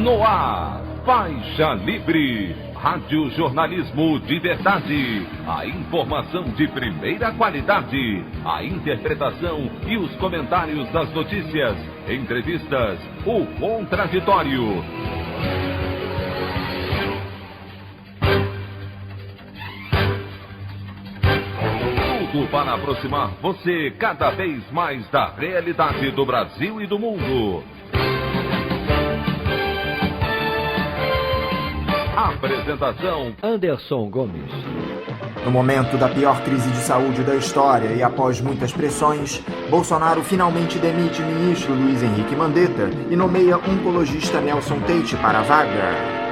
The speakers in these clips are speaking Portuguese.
No ar, Faixa Livre, rádio jornalismo de verdade, a informação de primeira qualidade, a interpretação e os comentários das notícias, entrevistas, o contraditório. Tudo para aproximar você cada vez mais da realidade do Brasil e do mundo. Apresentação: Anderson Gomes. No momento da pior crise de saúde da história e após muitas pressões, Bolsonaro finalmente demite o ministro Luiz Henrique Mandetta e nomeia o oncologista Nelson Teich para a vaga.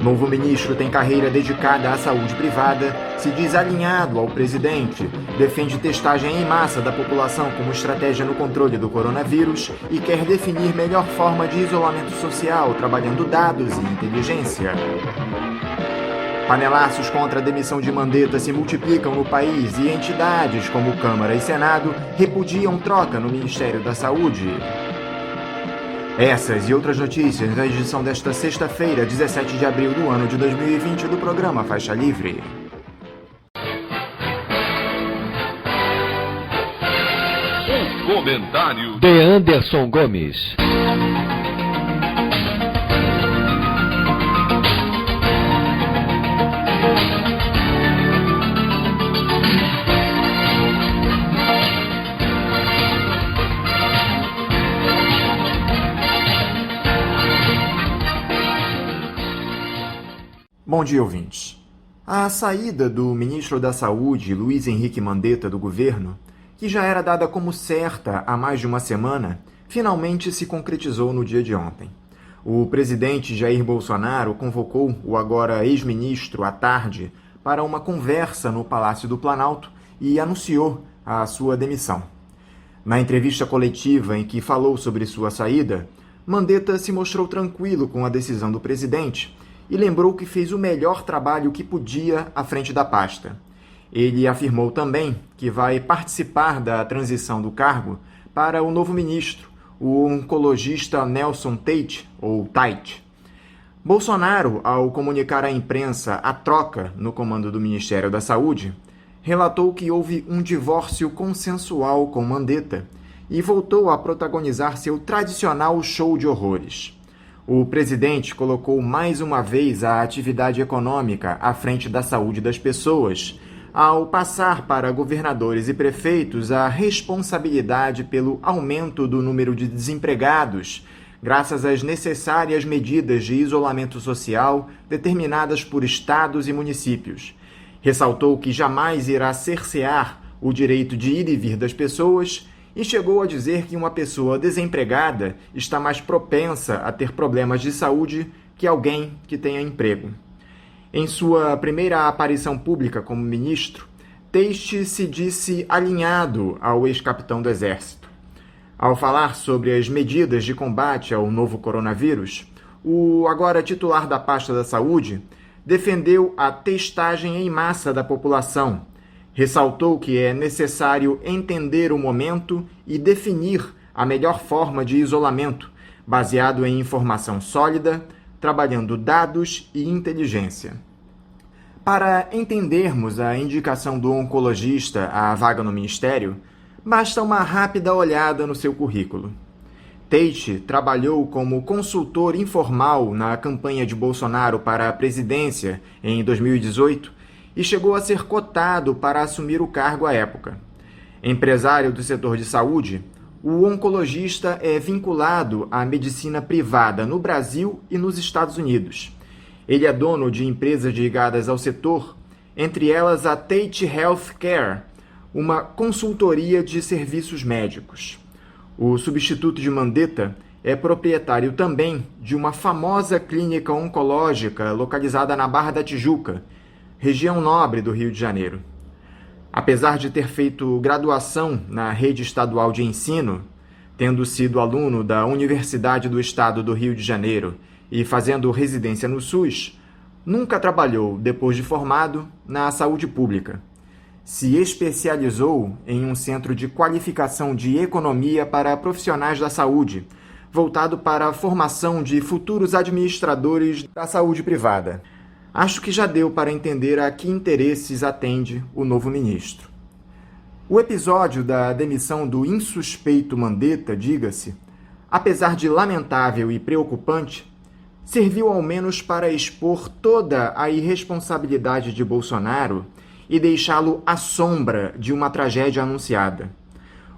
Novo ministro tem carreira dedicada à saúde privada, se diz alinhado ao presidente, defende testagem em massa da população como estratégia no controle do coronavírus e quer definir melhor forma de isolamento social, trabalhando dados e inteligência. Panelaços contra a demissão de Mandetta se multiplicam no país e entidades como Câmara e Senado repudiam troca no Ministério da Saúde. Essas e outras notícias na edição desta sexta-feira, 17 de abril do ano de 2020 do programa Faixa Livre. O comentário de Anderson Gomes. Bom dia, ouvintes. A saída do ministro da Saúde, Luiz Henrique Mandetta, do governo, que já era dada como certa há mais de uma semana, finalmente se concretizou no dia de ontem. O presidente Jair Bolsonaro convocou o agora ex-ministro à tarde para uma conversa no Palácio do Planalto e anunciou a sua demissão. Na entrevista coletiva em que falou sobre sua saída, Mandetta se mostrou tranquilo com a decisão do presidente e lembrou que fez o melhor trabalho que podia à frente da pasta. Ele afirmou também que vai participar da transição do cargo para o novo ministro, o oncologista Nelson Teich, ou Teich. Bolsonaro, ao comunicar à imprensa a troca no comando do Ministério da Saúde, relatou que houve um divórcio consensual com Mandetta e voltou a protagonizar seu tradicional show de horrores. O presidente colocou mais uma vez a atividade econômica à frente da saúde das pessoas, ao passar para governadores e prefeitos a responsabilidade pelo aumento do número de desempregados, graças às necessárias medidas de isolamento social determinadas por estados e municípios. Ressaltou que jamais irá cercear o direito de ir e vir das pessoas e chegou a dizer que uma pessoa desempregada está mais propensa a ter problemas de saúde que alguém que tenha emprego. Em sua primeira aparição pública como ministro, Teich se disse alinhado ao ex-capitão do Exército. Ao falar sobre as medidas de combate ao novo coronavírus, o agora titular da pasta da saúde defendeu a testagem em massa da população. Ressaltou que é necessário entender o momento e definir a melhor forma de isolamento, baseado em informação sólida, trabalhando dados e inteligência. Para entendermos a indicação do oncologista à vaga no ministério, basta uma rápida olhada no seu currículo. Teich trabalhou como consultor informal na campanha de Bolsonaro para a presidência em 2018, e chegou a ser cotado para assumir o cargo à época. Empresário do setor de saúde, o oncologista é vinculado à medicina privada no Brasil e nos Estados Unidos. Ele é dono de empresas ligadas ao setor, entre elas a Teich Healthcare, uma consultoria de serviços médicos. O substituto de Mandetta é proprietário também de uma famosa clínica oncológica localizada na Barra da Tijuca, região nobre do Rio de Janeiro. Apesar de ter feito graduação na rede estadual de ensino, tendo sido aluno da Universidade do Estado do Rio de Janeiro e fazendo residência no SUS, nunca trabalhou, depois de formado, na saúde pública. Se especializou em um centro de qualificação de economia para profissionais da saúde, voltado para a formação de futuros administradores da saúde privada. Acho que já deu para entender a que interesses atende o novo ministro. O episódio da demissão do insuspeito Mandetta, diga-se, apesar de lamentável e preocupante, serviu ao menos para expor toda a irresponsabilidade de Bolsonaro e deixá-lo à sombra de uma tragédia anunciada.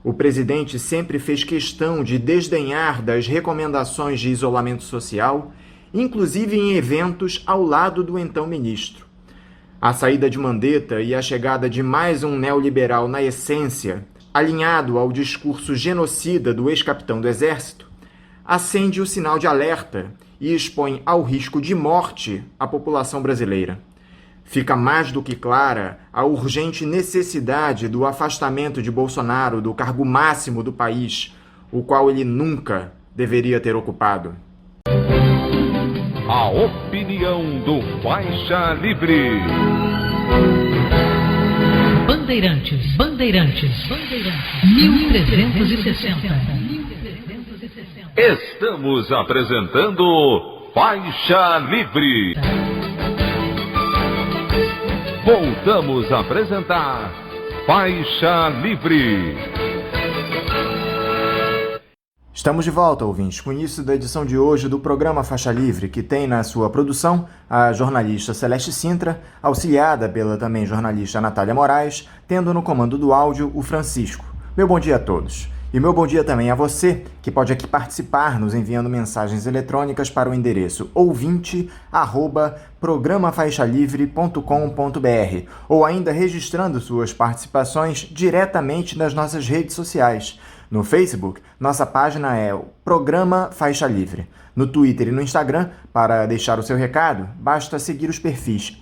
O presidente sempre fez questão de desdenhar das recomendações de isolamento social, inclusive em eventos ao lado do então ministro. A saída de Mandetta e a chegada de mais um neoliberal na essência, alinhado ao discurso genocida do ex-capitão do Exército, acende o sinal de alerta e expõe ao risco de morte a população brasileira. Fica mais do que clara a urgente necessidade do afastamento de Bolsonaro do cargo máximo do país, o qual ele nunca deveria ter ocupado. A opinião do Faixa Livre. Bandeirantes, 1360. Estamos apresentando Faixa Livre. Voltamos a apresentar Faixa Livre. Estamos de volta, ouvintes, com o início da edição de hoje do programa Faixa Livre, que tem na sua produção a jornalista Celeste Sintra, auxiliada pela também jornalista Natália Moraes, tendo no comando do áudio o Francisco. Meu bom dia a todos. E meu bom dia também a você, que pode aqui participar nos enviando mensagens eletrônicas para o endereço ouvinte@programafaixalivre.com.br ou ainda registrando suas participações diretamente nas nossas redes sociais. No Facebook, nossa página é o Programa Faixa Livre. No Twitter e no Instagram, para deixar o seu recado, basta seguir os perfis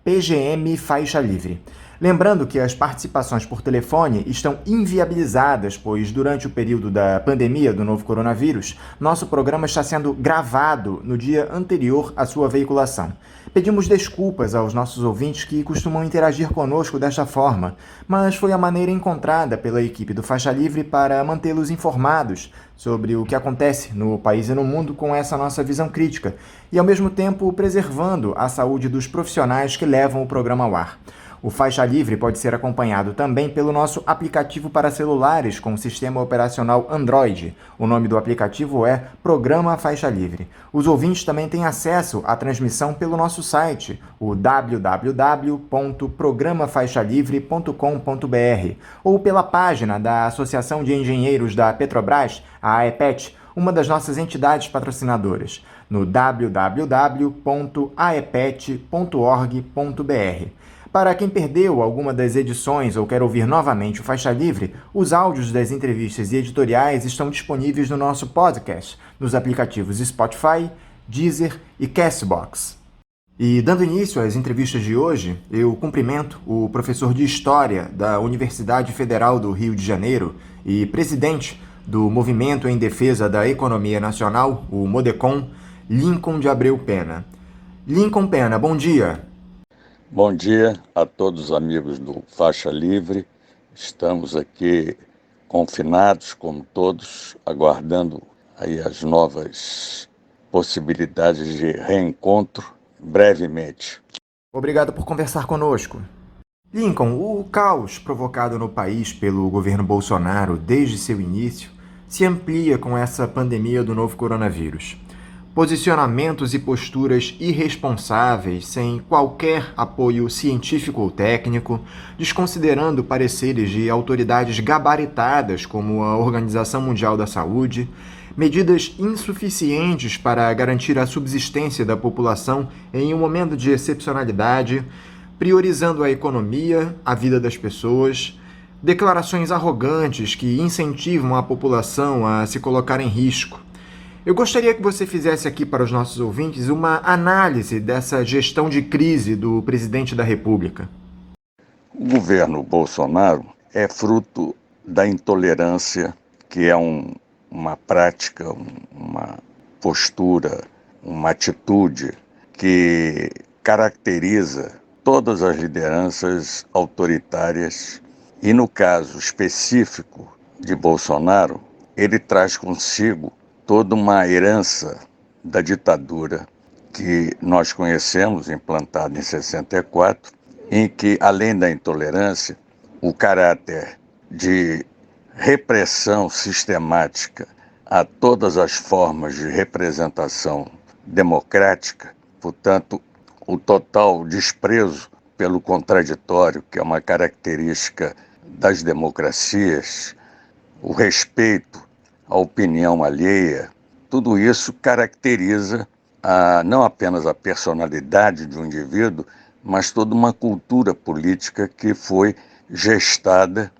@PGMFaixaLivre. Lembrando que as participações por telefone estão inviabilizadas, pois durante o período da pandemia do novo coronavírus, nosso programa está sendo gravado no dia anterior à sua veiculação. Pedimos desculpas aos nossos ouvintes que costumam interagir conosco desta forma, mas foi a maneira encontrada pela equipe do Faixa Livre para mantê-los informados sobre o que acontece no país e no mundo com essa nossa visão crítica, e ao mesmo tempo preservando a saúde dos profissionais que levam o programa ao ar. O Faixa Livre pode ser acompanhado também pelo nosso aplicativo para celulares com sistema operacional Android. O nome do aplicativo é Programa Faixa Livre. Os ouvintes também têm acesso à transmissão pelo nosso site, o www.programafaixalivre.com.br, ou pela página da Associação de Engenheiros da Petrobras, a AEPET, uma das nossas entidades patrocinadoras, no www.aepet.org.br. Para quem perdeu alguma das edições ou quer ouvir novamente o Faixa Livre, os áudios das entrevistas e editoriais estão disponíveis no nosso podcast, nos aplicativos Spotify, Deezer e Castbox. E dando início às entrevistas de hoje, eu cumprimento o professor de História da Universidade Federal do Rio de Janeiro e presidente do Movimento em Defesa da Economia Nacional, o MODECON, Lincoln de Abreu Pena. Lincoln Pena, bom dia. Bom dia a todos os amigos do Faixa Livre. Estamos aqui confinados, como todos, aguardando aí as novas possibilidades de reencontro brevemente. Obrigado por conversar conosco. Lincoln, o caos provocado no país pelo governo Bolsonaro desde seu início se amplia com essa pandemia do novo coronavírus. Posicionamentos e posturas irresponsáveis, sem qualquer apoio científico ou técnico, desconsiderando pareceres de autoridades gabaritadas como a Organização Mundial da Saúde, medidas insuficientes para garantir a subsistência da população em um momento de excepcionalidade, priorizando a economia, a vida das pessoas, declarações arrogantes que incentivam a população a se colocar em risco. Eu gostaria que você fizesse aqui para os nossos ouvintes uma análise dessa gestão de crise do presidente da República. O governo Bolsonaro é fruto da intolerância, que é uma prática, uma postura, uma atitude que caracteriza todas as lideranças autoritárias e, no caso específico de Bolsonaro, ele traz consigo toda uma herança da ditadura que nós conhecemos, implantada em 64, em que, além da intolerância, o caráter de repressão sistemática a todas as formas de representação democrática, portanto, o total desprezo pelo contraditório, que é uma característica das democracias, o respeito à opinião alheia, tudo isso caracteriza não apenas a personalidade de um indivíduo, mas toda uma cultura política que foi gestada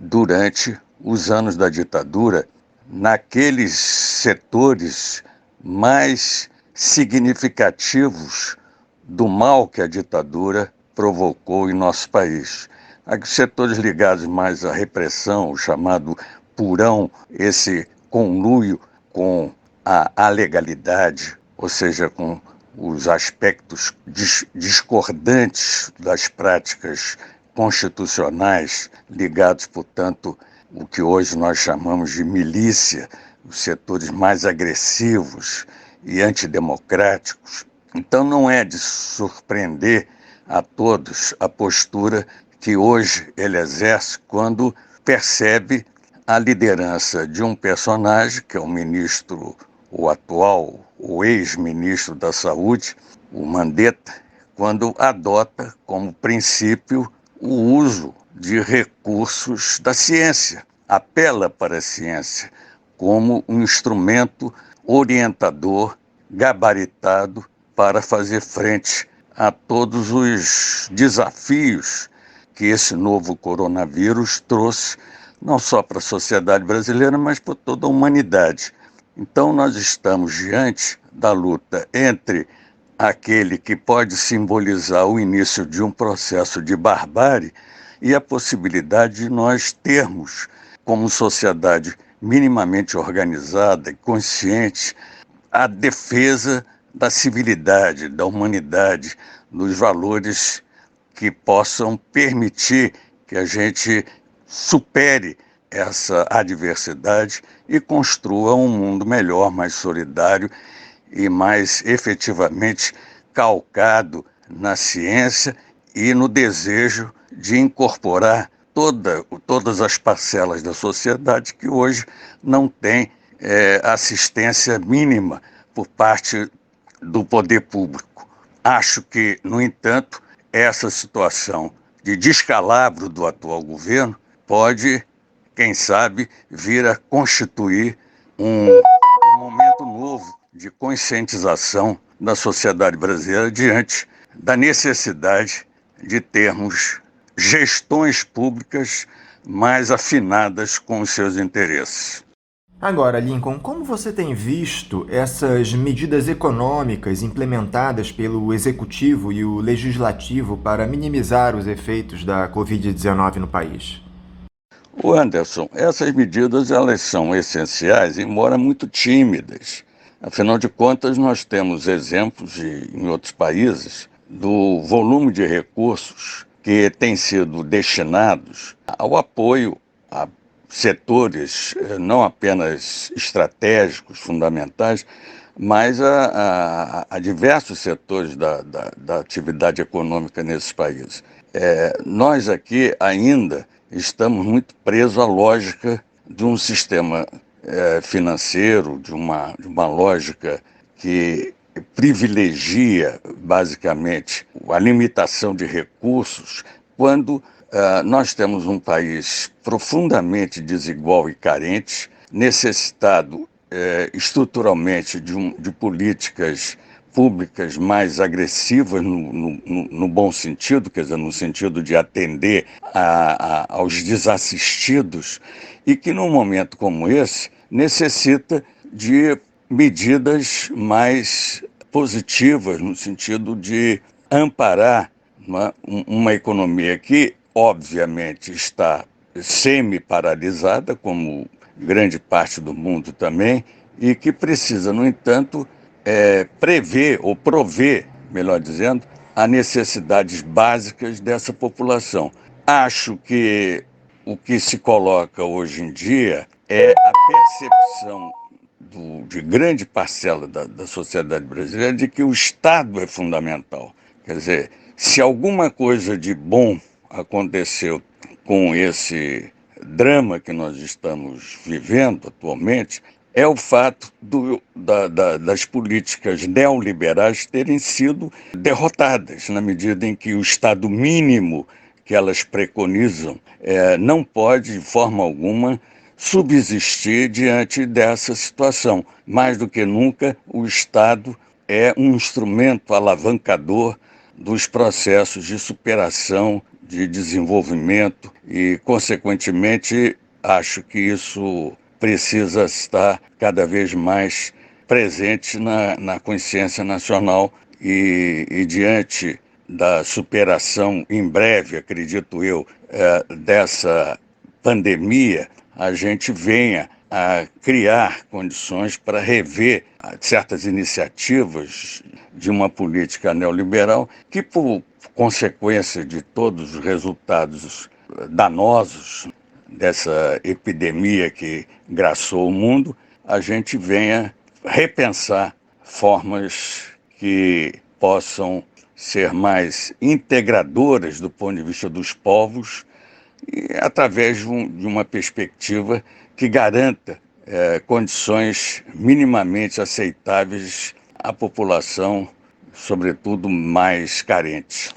durante os anos da ditadura naqueles setores mais significativos do mal que a ditadura provocou em nosso país. Aqueles setores ligados mais à repressão, o chamado purão, esse conluio com a legalidade, ou seja, com os aspectos discordantes das práticas constitucionais, ligados, portanto, o que hoje nós chamamos de milícia, os setores mais agressivos e antidemocráticos. Então não é de surpreender a todos a postura que hoje ele exerce quando percebe a liderança de um personagem, que é o ministro, o atual, o ex-ministro da Saúde, o Mandetta, quando adota como princípio o uso de recursos da ciência, apela para a ciência como um instrumento orientador, gabaritado para fazer frente a todos os desafios que esse novo coronavírus trouxe, não só para a sociedade brasileira, mas para toda a humanidade. Então nós estamos diante da luta entre aquele que pode simbolizar o início de um processo de barbárie e a possibilidade de nós termos, como sociedade minimamente organizada e consciente, a defesa da civilidade, da humanidade, dos valores que possam permitir que a gente supere essa adversidade e construa um mundo melhor, mais solidário e mais efetivamente calcado na ciência e no desejo de incorporar todas as parcelas da sociedade que hoje não têm assistência mínima por parte do poder público. Acho que, no entanto, essa situação de descalabro do atual governo pode, quem sabe, vir a constituir um momento novo de conscientização da sociedade brasileira diante da necessidade de termos gestões públicas mais afinadas com os seus interesses. Agora, Lincoln, como você tem visto essas medidas econômicas implementadas pelo Executivo e o Legislativo para minimizar os efeitos da Covid-19 no país? Anderson, essas medidas elas são essenciais, embora muito tímidas. Afinal de contas, nós temos exemplos em outros países do volume de recursos que têm sido destinados ao apoio a setores não apenas estratégicos, fundamentais, mas a diversos setores da atividade econômica nesses países. Nós aqui ainda estamos muito presos à lógica de um sistema financeiro, de uma lógica que privilegia, basicamente, a limitação de recursos, quando nós temos um país profundamente desigual e carente, necessitado estruturalmente de políticas públicas mais agressivas no bom sentido, quer dizer, no sentido de atender aos desassistidos, e que num momento como esse necessita de medidas mais positivas, no sentido de amparar uma economia que, obviamente, está semi-paralisada, como grande parte do mundo também, e que precisa, no entanto, prever ou prover, melhor dizendo, as necessidades básicas dessa população. Acho que o que se coloca hoje em dia é a percepção de grande parcela da sociedade brasileira de que o Estado é fundamental. Quer dizer, se alguma coisa de bom aconteceu com esse drama que nós estamos vivendo atualmente, é o fato das políticas neoliberais terem sido derrotadas, na medida em que o Estado mínimo que elas preconizam não pode, de forma alguma, subsistir diante dessa situação. Mais do que nunca, o Estado é um instrumento alavancador dos processos de superação, de desenvolvimento e, consequentemente, acho que isso precisa estar cada vez mais presente na consciência nacional e diante da superação em breve, acredito eu, dessa pandemia, a gente venha a criar condições para rever certas iniciativas de uma política neoliberal que, por consequência de todos os resultados danosos dessa epidemia que graçou o mundo, a gente venha repensar formas que possam ser mais integradoras do ponto de vista dos povos e através de uma perspectiva que garanta condições minimamente aceitáveis à população, sobretudo mais carente.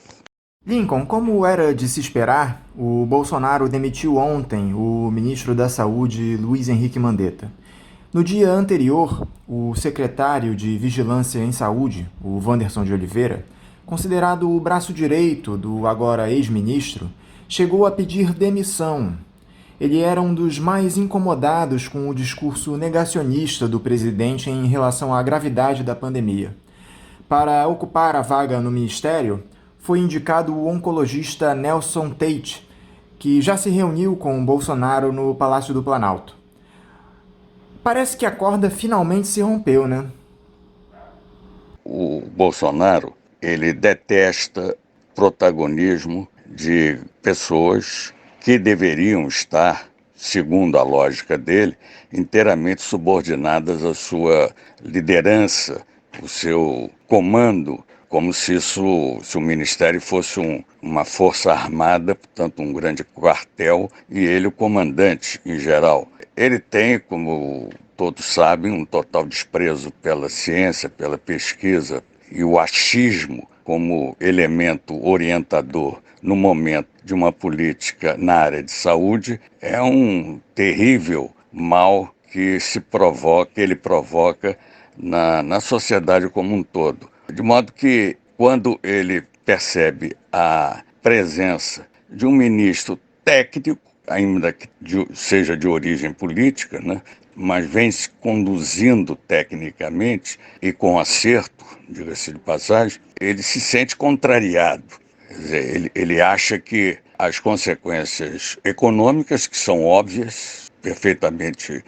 Lincoln, como era de se esperar, o Bolsonaro demitiu ontem o ministro da Saúde, Luiz Henrique Mandetta. No dia anterior, o secretário de Vigilância em Saúde, o Wanderson de Oliveira, considerado o braço direito do agora ex-ministro, chegou a pedir demissão. Ele era um dos mais incomodados com o discurso negacionista do presidente em relação à gravidade da pandemia. Para ocupar a vaga no ministério, foi indicado o oncologista Nelson Tate, que já se reuniu com Bolsonaro no Palácio do Planalto. Parece que a corda finalmente se rompeu, né? O Bolsonaro, ele detesta protagonismo de pessoas que deveriam estar, segundo a lógica dele, inteiramente subordinadas à sua liderança, o seu comando, como se o Ministério fosse uma força armada, portanto um grande quartel, e ele o comandante em geral. Ele tem, como todos sabem, um total desprezo pela ciência, pela pesquisa, e o achismo como elemento orientador no momento de uma política na área de saúde é um terrível mal que ele provoca na sociedade como um todo. De modo que, quando ele percebe a presença de um ministro técnico, ainda que seja de origem política, né, mas vem se conduzindo tecnicamente e com acerto, diga-se de passagem, ele se sente contrariado. Quer dizer, ele acha que as consequências econômicas, que são óbvias, perfeitamente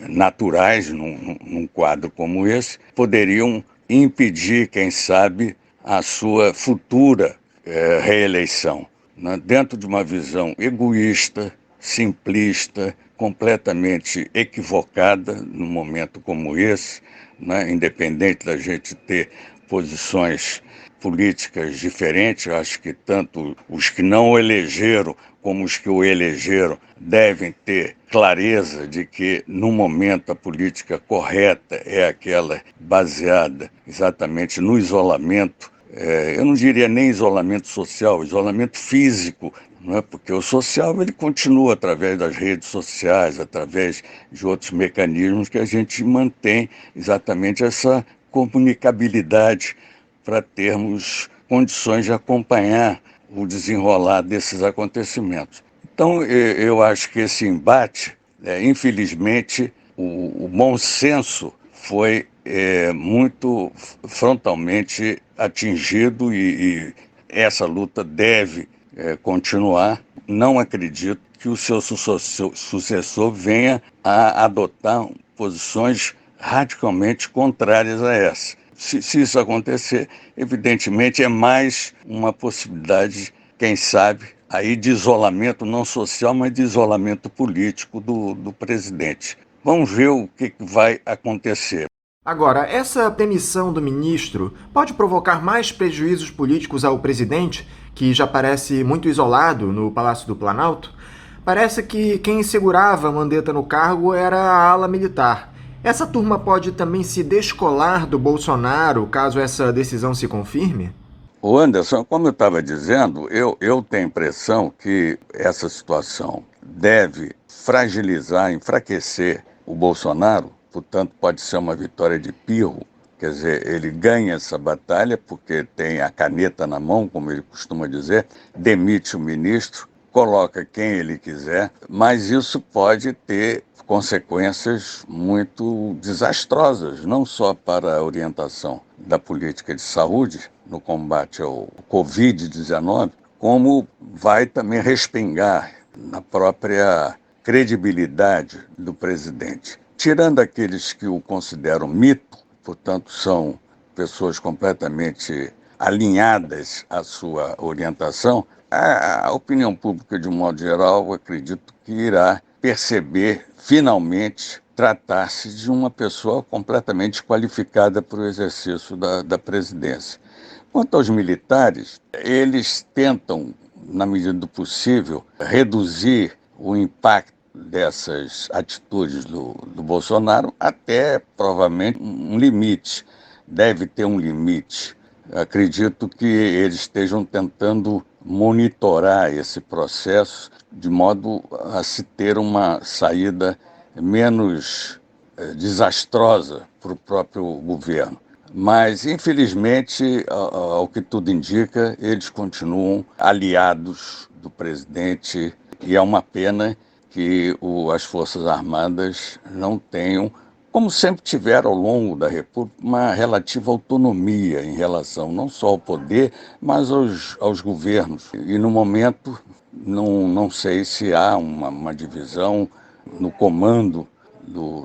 naturais num quadro como esse, poderiam impedir, quem sabe, a sua futura reeleição, né? Dentro de uma visão egoísta, simplista, completamente equivocada num momento como esse, né? Independente da gente ter posições políticas diferentes, eu acho que tanto os que não o elegeram como os que o elegeram devem ter clareza de que, no momento, a política correta é aquela baseada exatamente no isolamento. Eu não diria nem isolamento social, isolamento físico, não é? Porque o social ele continua através das redes sociais, através de outros mecanismos que a gente mantém exatamente essa comunicabilidade para termos condições de acompanhar o desenrolar desses acontecimentos. Então, eu acho que esse embate, infelizmente, o bom senso foi muito frontalmente atingido e essa luta deve continuar. Não acredito que o seu sucessor venha a adotar posições radicalmente contrárias a essa. Se isso acontecer, evidentemente é mais uma possibilidade, quem sabe, aí de isolamento não social, mas de isolamento político do presidente. Vamos ver o que vai acontecer. Agora, essa demissão do ministro pode provocar mais prejuízos políticos ao presidente, que já parece muito isolado no Palácio do Planalto? Parece que quem segurava Mandetta no cargo era a ala militar. Essa turma pode também se descolar do Bolsonaro caso essa decisão se confirme? Ô Anderson, como eu estava dizendo, eu tenho a impressão que essa situação deve fragilizar, enfraquecer o Bolsonaro, portanto pode ser uma vitória de pirro, quer dizer, ele ganha essa batalha porque tem a caneta na mão, como ele costuma dizer, demite o ministro, coloca quem ele quiser, mas isso pode ter consequências muito desastrosas, não só para a orientação da política de saúde no combate ao Covid-19, como vai também respingar na própria credibilidade do presidente. Tirando aqueles que o consideram mito, portanto são pessoas completamente alinhadas à sua orientação, a opinião pública, de um modo geral, eu acredito que irá perceber, finalmente, tratar-se de uma pessoa completamente qualificada para o exercício da presidência. Quanto aos militares, eles tentam, na medida do possível, reduzir o impacto dessas atitudes do Bolsonaro até, provavelmente, um limite. Deve ter um limite. Acredito que eles estejam tentando monitorar esse processo de modo a se ter uma saída menos desastrosa para o próprio governo. Mas, infelizmente, ao que tudo indica, eles continuam aliados do presidente e é uma pena que as Forças Armadas não tenham, como sempre tiveram ao longo da República, uma relativa autonomia em relação não só ao poder, mas aos governos. E, no momento, não sei se há uma divisão no comando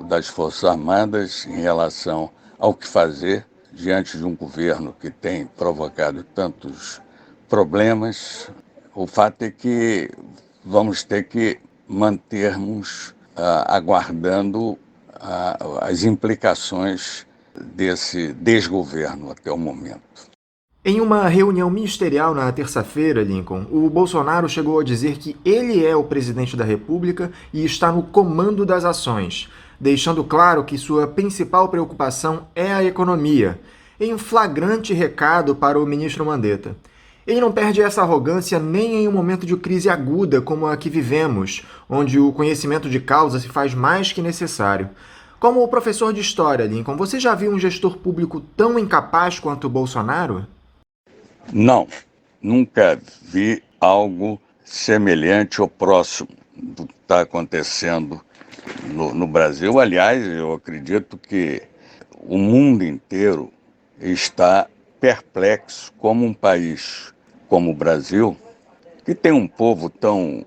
das Forças Armadas em relação ao que fazer diante de um governo que tem provocado tantos problemas. O fato é que vamos ter que mantermos aguardando as implicações desse desgoverno até o momento. Em uma reunião ministerial na terça-feira, Lincoln, o Bolsonaro chegou a dizer que ele é o presidente da República e está no comando das ações, deixando claro que sua principal preocupação é a economia, em um flagrante recado para o ministro Mandetta. Ele não perde essa arrogância nem em um momento de crise aguda como a que vivemos, onde o conhecimento de causa se faz mais que necessário. Como professor de história, Lincoln, você já viu um gestor público tão incapaz quanto o Bolsonaro? Não, nunca vi algo semelhante ou próximo do que está acontecendo no Brasil. Aliás, eu acredito que o mundo inteiro está perplexo como um país como o Brasil, que tem um povo tão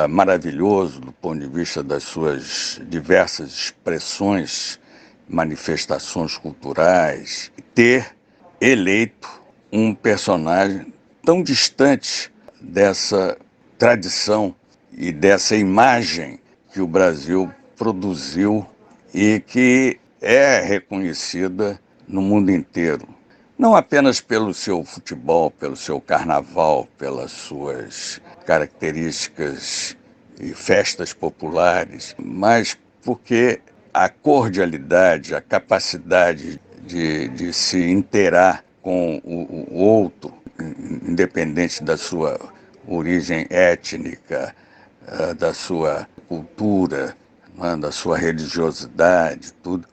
maravilhoso do ponto de vista das suas diversas expressões, manifestações culturais, ter eleito um personagem tão distante dessa tradição e dessa imagem que o Brasil produziu e que é reconhecida no mundo inteiro. Não apenas pelo seu futebol, pelo seu carnaval, pelas suas características e festas populares, mas porque a cordialidade, a capacidade de se inteirar com o outro, independente da sua origem étnica, da sua cultura, da sua religiosidade, tudo.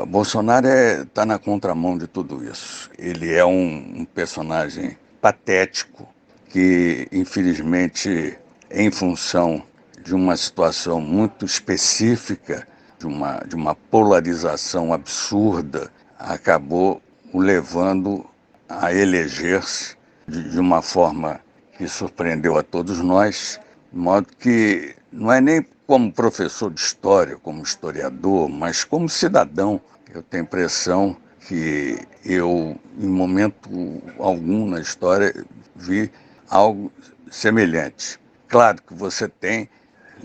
Bolsonaro está na contramão de tudo isso. Ele é um personagem patético que, infelizmente, em função de uma situação muito específica, de uma polarização absurda, acabou o levando a eleger-se de uma forma que surpreendeu a todos nós, de modo que não é nem como professor de história, como historiador, mas como cidadão. Eu tenho a impressão que eu, em momento algum na história, vi algo semelhante. Claro que você tem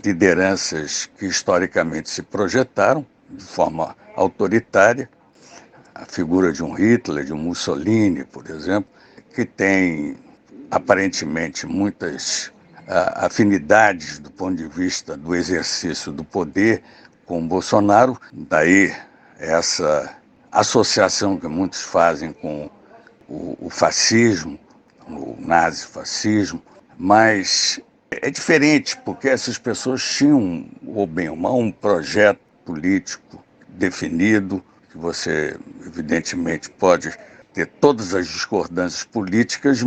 lideranças que historicamente se projetaram de forma autoritária, a figura de um Hitler, de um Mussolini, por exemplo, que tem aparentemente muitas afinidades do ponto de vista do exercício do poder com o Bolsonaro, daí essa associação que muitos fazem com o fascismo, o nazifascismo, mas é diferente, porque essas pessoas tinham, ou bem ou mal, um projeto político definido, que você, evidentemente, pode ter todas as discordâncias políticas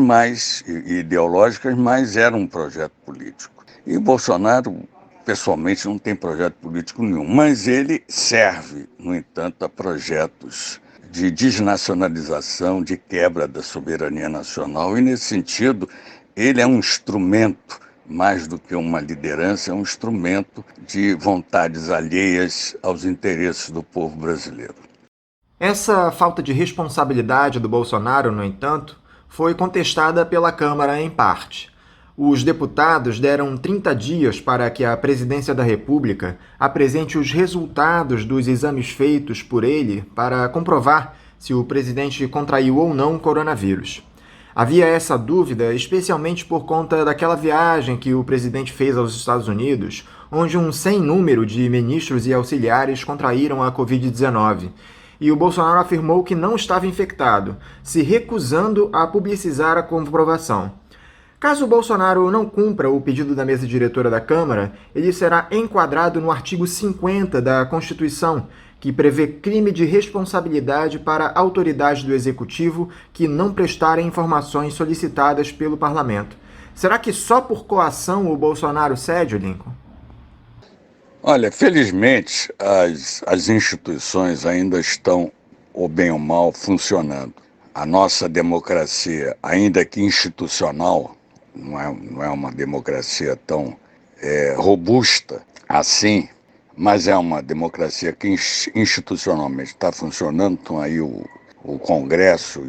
e ideológicas, mas era um projeto político. E o Bolsonaro, pessoalmente, não tem projeto político nenhum, mas ele serve, no entanto, a projetos de desnacionalização, de quebra da soberania nacional, e, nesse sentido, ele é um instrumento, mais do que uma liderança, é um instrumento de vontades alheias aos interesses do povo brasileiro. Essa falta de responsabilidade do Bolsonaro, no entanto, foi contestada pela Câmara em parte. Os deputados deram 30 dias para que a Presidência da República apresente os resultados dos exames feitos por ele para comprovar se o presidente contraiu ou não o coronavírus. Havia essa dúvida, especialmente por conta daquela viagem que o presidente fez aos Estados Unidos, onde um sem número de ministros e auxiliares contraíram a Covid-19. E o Bolsonaro afirmou que não estava infectado, se recusando a publicizar a comprovação. Caso o Bolsonaro não cumpra o pedido da mesa diretora da Câmara, ele será enquadrado no artigo 50 da Constituição, que prevê crime de responsabilidade para autoridades do Executivo que não prestarem informações solicitadas pelo Parlamento. Será que só por coação o Bolsonaro cede, Lincoln? Olha, felizmente as instituições ainda estão, ou bem ou mal, funcionando. A nossa democracia, ainda que institucional, não é uma democracia tão robusta assim, mas é uma democracia que institucionalmente está funcionando. Estão aí o Congresso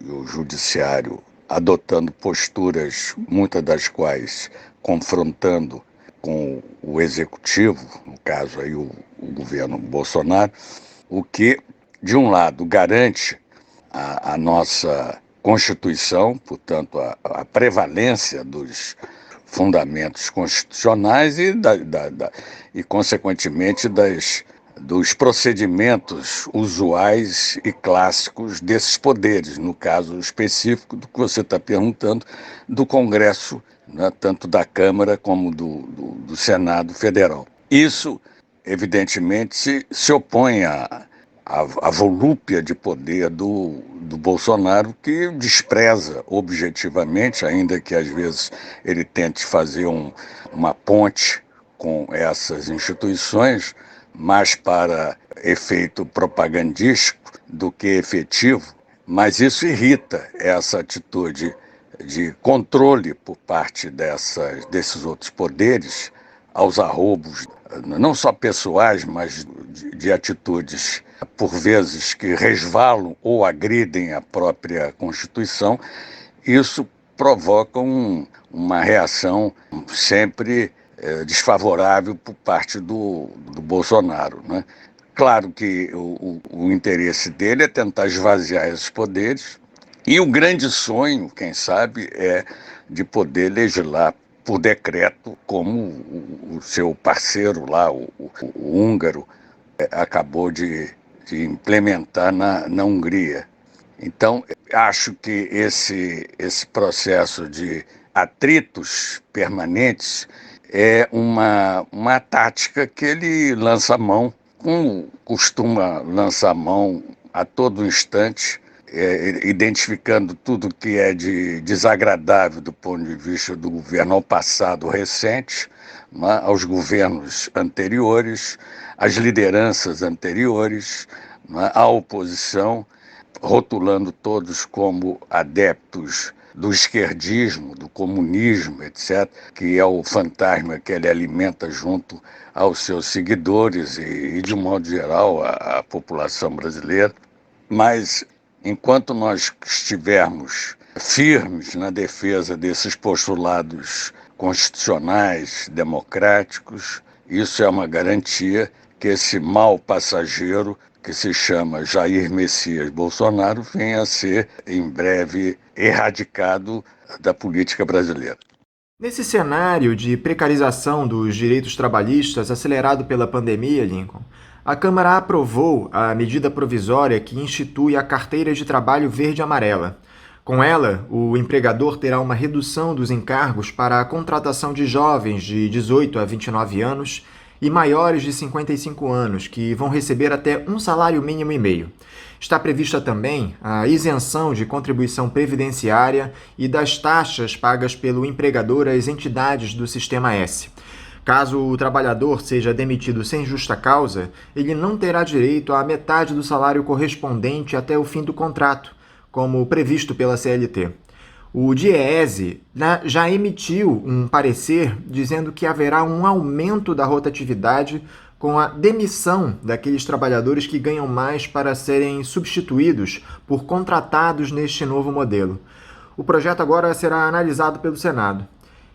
e o Judiciário adotando posturas, muitas das quais confrontando com o Executivo, no caso aí o governo Bolsonaro, o que, de um lado, garante a nossa Constituição, portanto, a prevalência dos fundamentos constitucionais e consequentemente, dos procedimentos usuais e clássicos desses poderes, no caso específico do que você está perguntando, do Congresso, né, tanto da Câmara como do Senado Federal. Isso, evidentemente, se opõe à volúpia de poder do Bolsonaro, que despreza objetivamente, ainda que às vezes ele tente fazer uma ponte com essas instituições, mais para efeito propagandístico do que efetivo, mas isso irrita essa atitude de controle por parte desses outros poderes aos arroubos, não só pessoais, mas de atitudes, por vezes, que resvalam ou agridem a própria Constituição. Isso provoca uma reação sempre desfavorável por parte do Bolsonaro, né? Claro que o interesse dele é tentar esvaziar esses poderes, e o grande sonho, quem sabe, é de poder legislar por decreto, como o seu parceiro lá, o húngaro, acabou de implementar na Hungria. Então, acho que esse processo de atritos permanentes é uma tática que ele lança a mão, como costuma lançar a mão a todo instante, identificando tudo que é de desagradável do ponto de vista do governo ao passado recente, né, aos governos anteriores, às lideranças anteriores, né, à oposição, rotulando todos como adeptos do esquerdismo, do comunismo, etc., que é o fantasma que ele alimenta junto aos seus seguidores e de um modo geral, a população brasileira. Mas, enquanto nós estivermos firmes na defesa desses postulados constitucionais, democráticos. Isso é uma garantia que esse mal passageiro, que se chama Jair Messias Bolsonaro, venha a ser, em breve, erradicado da política brasileira. Nesse cenário de precarização dos direitos trabalhistas acelerado pela pandemia, Lincoln, a Câmara aprovou a medida provisória que institui a Carteira de Trabalho Verde-Amarela. Com ela, o empregador terá uma redução dos encargos para a contratação de jovens de 18 a 29 anos e maiores de 55 anos, que vão receber até um salário mínimo e meio. Está prevista também a isenção de contribuição previdenciária e das taxas pagas pelo empregador às entidades do Sistema S. Caso o trabalhador seja demitido sem justa causa, ele não terá direito à metade do salário correspondente até o fim do contrato, como previsto pela CLT. O DIEESE já emitiu um parecer dizendo que haverá um aumento da rotatividade com a demissão daqueles trabalhadores que ganham mais para serem substituídos por contratados neste novo modelo. O projeto agora será analisado pelo Senado.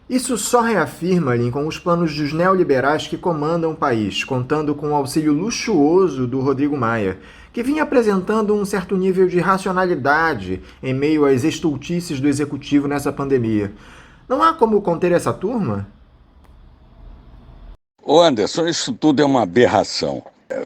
Isso só reafirma, Lincoln, os planos dos neoliberais que comandam o país, contando com o auxílio luxuoso do Rodrigo Maia, que vinha apresentando um certo nível de racionalidade em meio às estultices do executivo nessa pandemia. Não há como conter essa turma? Ô Anderson, isso tudo é uma aberração.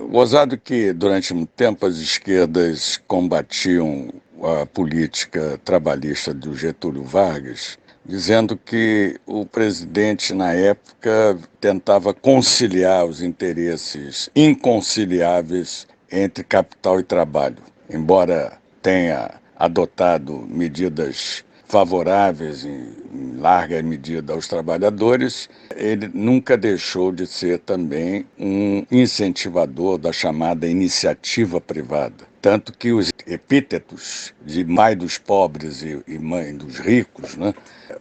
Gozado que durante muito tempo as esquerdas combatiam a política trabalhista do Getúlio Vargas, dizendo que o presidente, na época, tentava conciliar os interesses inconciliáveis entre capital e trabalho. Embora tenha adotado medidas favoráveis em larga medida aos trabalhadores, ele nunca deixou de ser também um incentivador da chamada iniciativa privada. Tanto que os epítetos de mãe dos pobres e mãe dos ricos, né,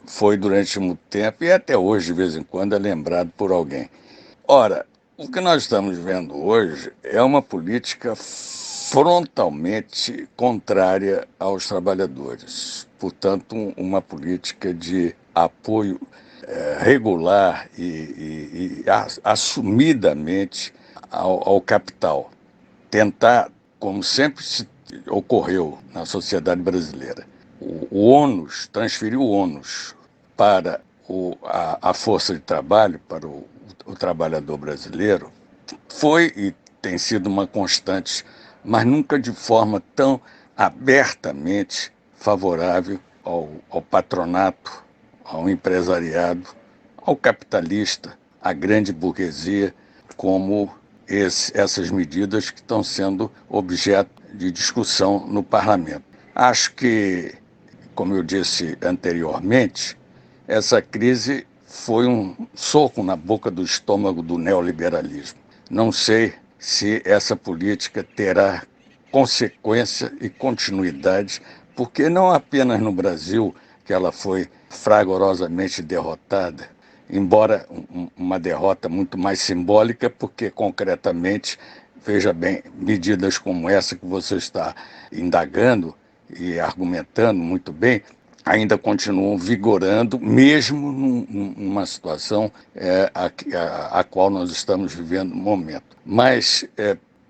foi durante muito tempo e até hoje, de vez em quando, é lembrado por alguém. Ora, o que nós estamos vendo hoje é uma política frontalmente contrária aos trabalhadores. Portanto, uma política de apoio regular e assumidamente ao capital. Tentar, como sempre ocorreu na sociedade brasileira, o ônus, transferir o ônus para a força de trabalho, para o trabalhador brasileiro, foi e tem sido uma constante, mas nunca de forma tão abertamente favorável ao patronato, ao empresariado, ao capitalista, à grande burguesia, como essas medidas que estão sendo objeto de discussão no parlamento. Acho que, como eu disse anteriormente, essa crise foi um soco na boca do estômago do neoliberalismo. Não sei se essa política terá consequência e continuidade, porque não apenas no Brasil que ela foi fragorosamente derrotada, embora uma derrota muito mais simbólica, porque concretamente, veja bem, medidas como essa que você está indagando e argumentando muito bem, ainda continuam vigorando, mesmo numa situação a qual nós estamos vivendo no momento. Mas,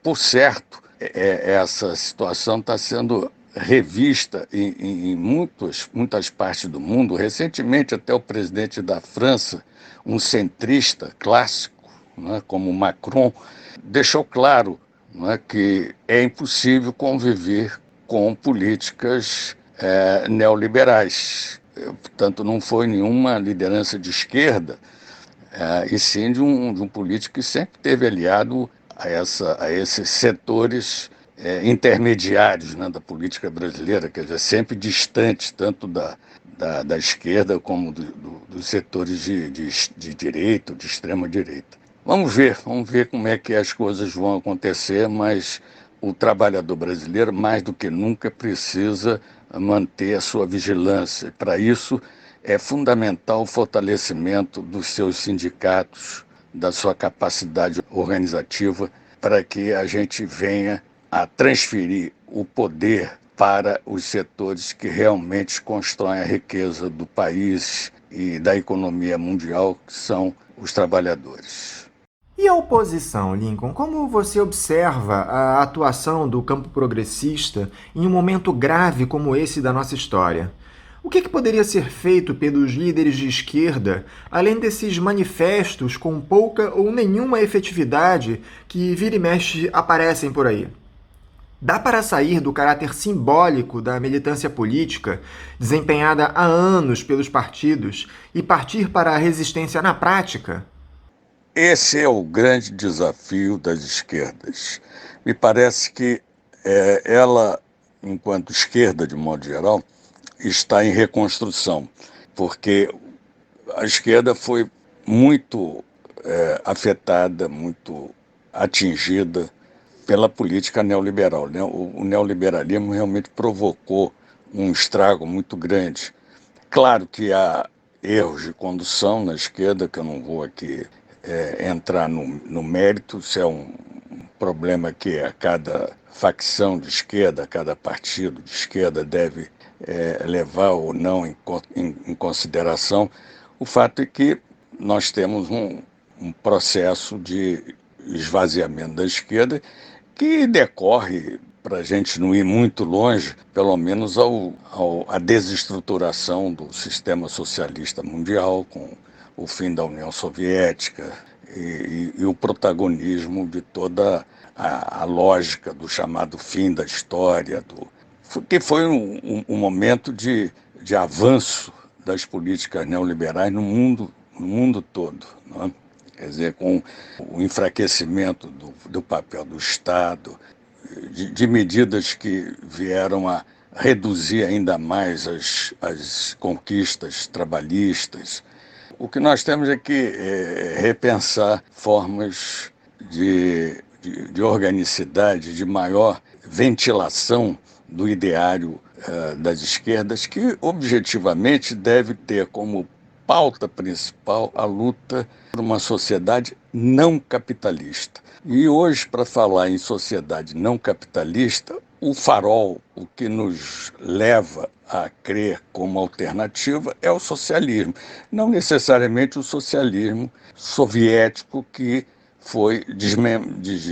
por certo, essa situação está sendo revista em muitas partes do mundo. Recentemente, até o presidente da França, um centrista clássico, né, como Macron, deixou claro, né, que é impossível conviver com políticas neoliberais. Portanto, não foi nenhuma liderança de esquerda, e sim de um político que sempre esteve aliado a esses setores intermediários, né, da política brasileira, quer dizer, sempre distantes tanto da esquerda como dos setores de direita, de extrema direita. Vamos ver como é que as coisas vão acontecer, mas o trabalhador brasileiro, mais do que nunca, precisa manter a sua vigilância. Para isso, é fundamental o fortalecimento dos seus sindicatos, da sua capacidade organizativa, para que a gente venha a transferir o poder para os setores que realmente constroem a riqueza do país e da economia mundial, que são os trabalhadores. E a oposição, Lincoln? Como você observa a atuação do campo progressista em um momento grave como esse da nossa história? O que poderia ser feito pelos líderes de esquerda, além desses manifestos com pouca ou nenhuma efetividade que vira e mexe aparecem por aí? Dá para sair do caráter simbólico da militância política, desempenhada há anos pelos partidos, e partir para a resistência na prática? Esse é o grande desafio das esquerdas. Me parece que ela, enquanto esquerda de modo geral, está em reconstrução, porque a esquerda foi muito afetada, muito atingida pela política neoliberal, né? O neoliberalismo realmente provocou um estrago muito grande. Claro que há erros de condução na esquerda, que eu não vou aqui entrar no mérito, isso é um problema que a cada facção de esquerda, cada partido de esquerda deve levar ou não em consideração. O fato é que nós temos um processo de esvaziamento da esquerda que decorre, para a gente não ir muito longe, pelo menos à desestruturação do sistema socialista mundial, com o fim da União Soviética e o protagonismo de toda a lógica do chamado fim da história, que foi um momento de avanço das políticas neoliberais no mundo todo, não é? Quer dizer, com o enfraquecimento do papel do Estado, de medidas que vieram a reduzir ainda mais as conquistas trabalhistas. O que nós temos é que repensar formas de organicidade, de maior ventilação do ideário das esquerdas, que objetivamente deve ter como pauta principal a luta por uma sociedade não capitalista. E hoje, para falar em sociedade não capitalista, o farol, o que nos leva a crer como alternativa é o socialismo. Não necessariamente o socialismo soviético, que foi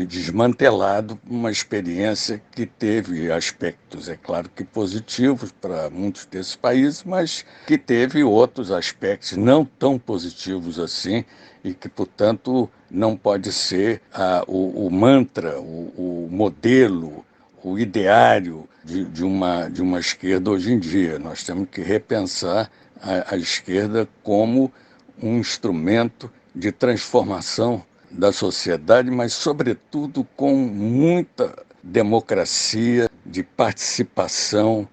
desmantelado por uma experiência que teve aspectos, é claro que positivos para muitos desses países, mas que teve outros aspectos não tão positivos assim e que, portanto, não pode ser o mantra, o modelo, o ideário de uma esquerda hoje em dia. Nós temos que repensar a esquerda como um instrumento de transformação da sociedade, mas, sobretudo, com muita democracia, de participação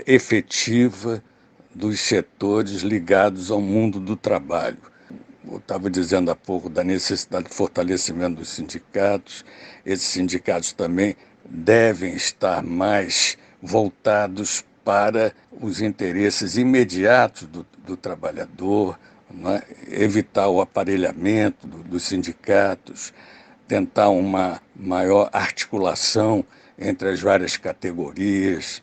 efetiva dos setores ligados ao mundo do trabalho. Eu estava dizendo há pouco da necessidade de fortalecimento dos sindicatos. Esses sindicatos também devem estar mais voltados para os interesses imediatos do trabalhador, né? Evitar o aparelhamento dos sindicatos, tentar uma maior articulação entre as várias categorias.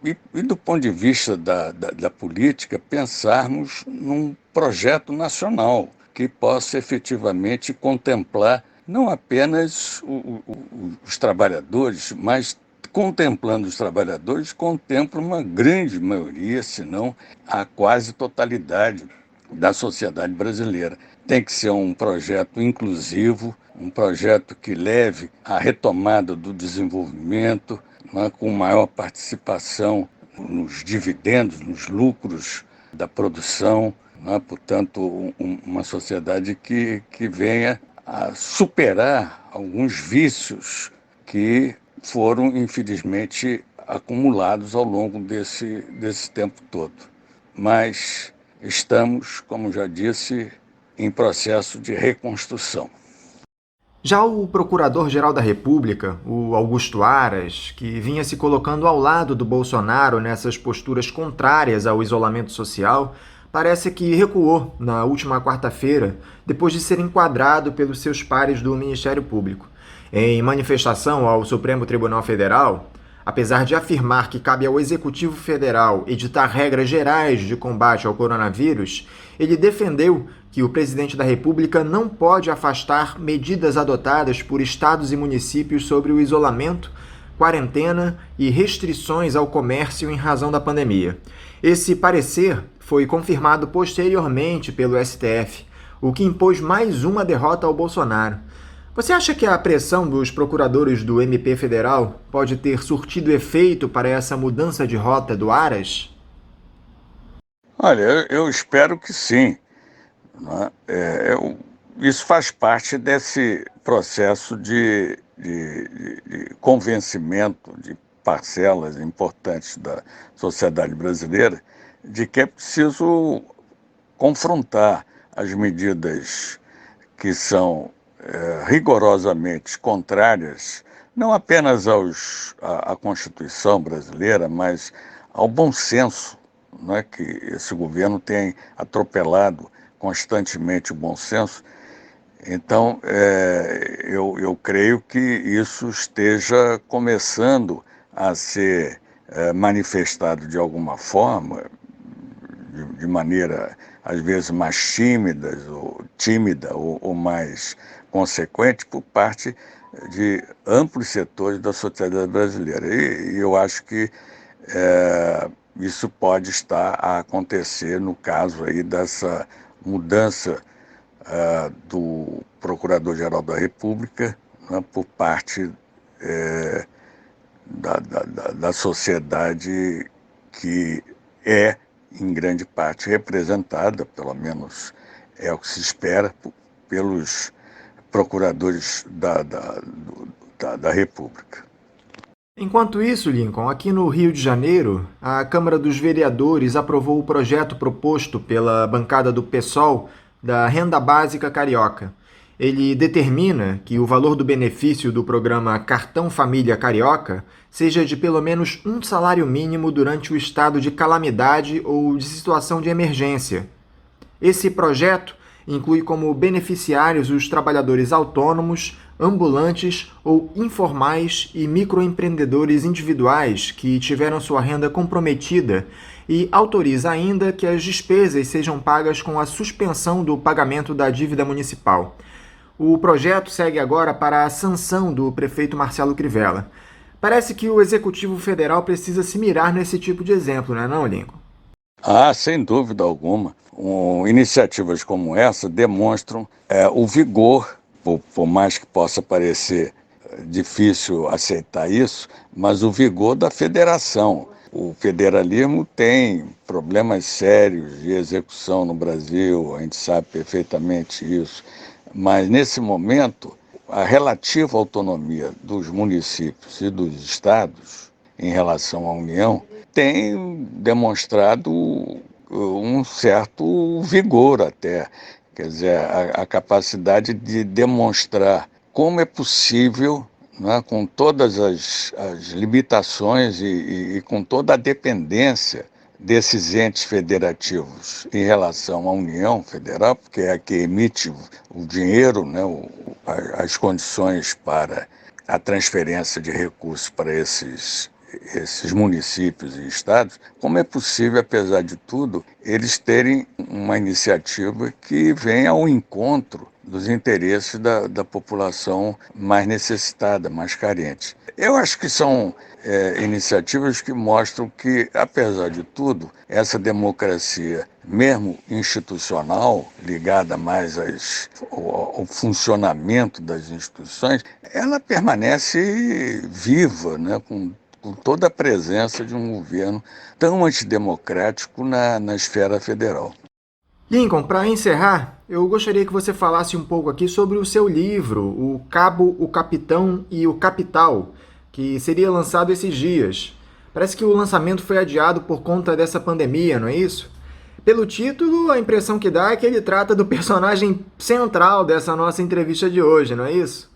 E do ponto de vista da política, pensarmos num projeto nacional que possa efetivamente contemplar não apenas os trabalhadores, mas contemplando os trabalhadores, contempla uma grande maioria, se não a quase totalidade da sociedade brasileira. Tem que ser um projeto inclusivo, um projeto que leve à retomada do desenvolvimento, né, com maior participação nos dividendos, nos lucros da produção, né, portanto, uma sociedade que venha a superar alguns vícios que foram, infelizmente, acumulados ao longo desse tempo todo. Mas estamos, como já disse, em processo de reconstrução. Já o Procurador-Geral da República, o Augusto Aras, que vinha se colocando ao lado do Bolsonaro nessas posturas contrárias ao isolamento social, parece que recuou na última quarta-feira, depois de ser enquadrado pelos seus pares do Ministério Público. Em manifestação ao Supremo Tribunal Federal, Apesar de afirmar que cabe ao Executivo Federal editar regras gerais de combate ao coronavírus, ele defendeu que o presidente da República não pode afastar medidas adotadas por estados e municípios sobre o isolamento, quarentena e restrições ao comércio em razão da pandemia. Esse parecer foi confirmado posteriormente pelo STF, o que impôs mais uma derrota ao Bolsonaro. Você acha que a pressão dos procuradores do MP Federal pode ter surtido efeito para essa mudança de rota do Aras? Olha, eu espero que sim. Né? Isso faz parte desse processo de convencimento de parcelas importantes da sociedade brasileira de que é preciso confrontar as medidas que são rigorosamente contrárias, não apenas à Constituição brasileira, mas ao bom senso, né, que esse governo tem atropelado constantemente o bom senso. Então, eu creio que isso esteja começando a ser manifestado de alguma forma, de maneira, às vezes, mais tímida ou mais consequente por parte de amplos setores da sociedade brasileira. E eu acho que isso pode estar a acontecer no caso aí dessa mudança do Procurador-Geral da República, né, por parte da sociedade que é, em grande parte, representada, pelo menos é o que se espera, pelos procuradores da República. Enquanto isso, Lincoln, aqui no Rio de Janeiro, a Câmara dos Vereadores aprovou o projeto proposto pela bancada do PSOL da Renda Básica Carioca. Ele determina que o valor do benefício do programa Cartão Família Carioca seja de pelo menos um salário mínimo durante o estado de calamidade ou de situação de emergência. Esse projeto inclui como beneficiários os trabalhadores autônomos, ambulantes ou informais e microempreendedores individuais que tiveram sua renda comprometida e autoriza ainda que as despesas sejam pagas com a suspensão do pagamento da dívida municipal. O projeto segue agora para a sanção do prefeito Marcelo Crivella. Parece que o Executivo Federal precisa se mirar nesse tipo de exemplo, não é não, Lincoln? Sem dúvida alguma. Iniciativas como essa demonstram o vigor, por mais que possa parecer difícil aceitar isso, mas o vigor da federação. O federalismo tem problemas sérios de execução no Brasil, a gente sabe perfeitamente isso, mas nesse momento a relativa autonomia dos municípios e dos estados em relação à União tem demonstrado um certo vigor até, quer dizer, a capacidade de demonstrar como é possível, né, com todas as limitações e com toda a dependência desses entes federativos em relação à União Federal, porque é a que emite o dinheiro, né, as condições para a transferência de recursos para esses municípios e estados, como é possível, apesar de tudo, eles terem uma iniciativa que venha ao encontro dos interesses da população mais necessitada, mais carente. Eu acho que são iniciativas que mostram que, apesar de tudo, essa democracia, mesmo institucional, ligada mais ao funcionamento das instituições, ela permanece viva, né, com toda a presença de um governo tão antidemocrático na esfera federal. Lincoln, para encerrar, eu gostaria que você falasse um pouco aqui sobre o seu livro, O Cabo, o Capitão e o Capital, que seria lançado esses dias. Parece que o lançamento foi adiado por conta dessa pandemia, não é isso? Pelo título, a impressão que dá é que ele trata do personagem central dessa nossa entrevista de hoje, não é isso?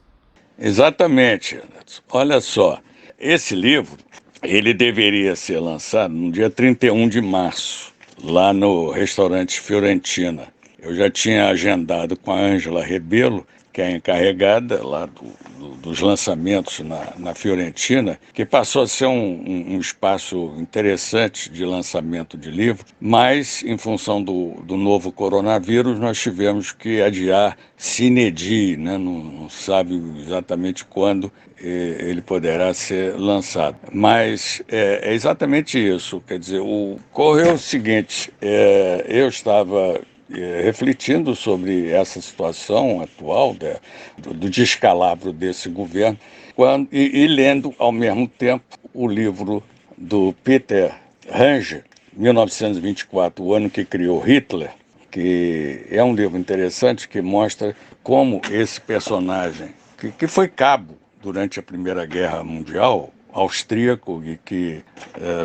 Exatamente, Anderson. Olha só, esse livro, ele deveria ser lançado no dia 31 de março, lá no restaurante Fiorentina. Eu já tinha agendado com a Ângela Rebelo, que é a encarregada lá dos lançamentos na Fiorentina, que passou a ser um espaço interessante de lançamento de livros, mas, em função do novo coronavírus, nós tivemos que adiar sine die, né? Não sabe exatamente quando ele poderá ser lançado. Mas é exatamente isso, quer dizer, ocorreu o seguinte, eu estava refletindo sobre essa situação atual do descalabro desse governo e lendo, ao mesmo tempo, o livro do Peter Ranger, 1924, o ano que criou Hitler, que é um livro interessante que mostra como esse personagem, que foi cabo durante a Primeira Guerra Mundial, austríaco e que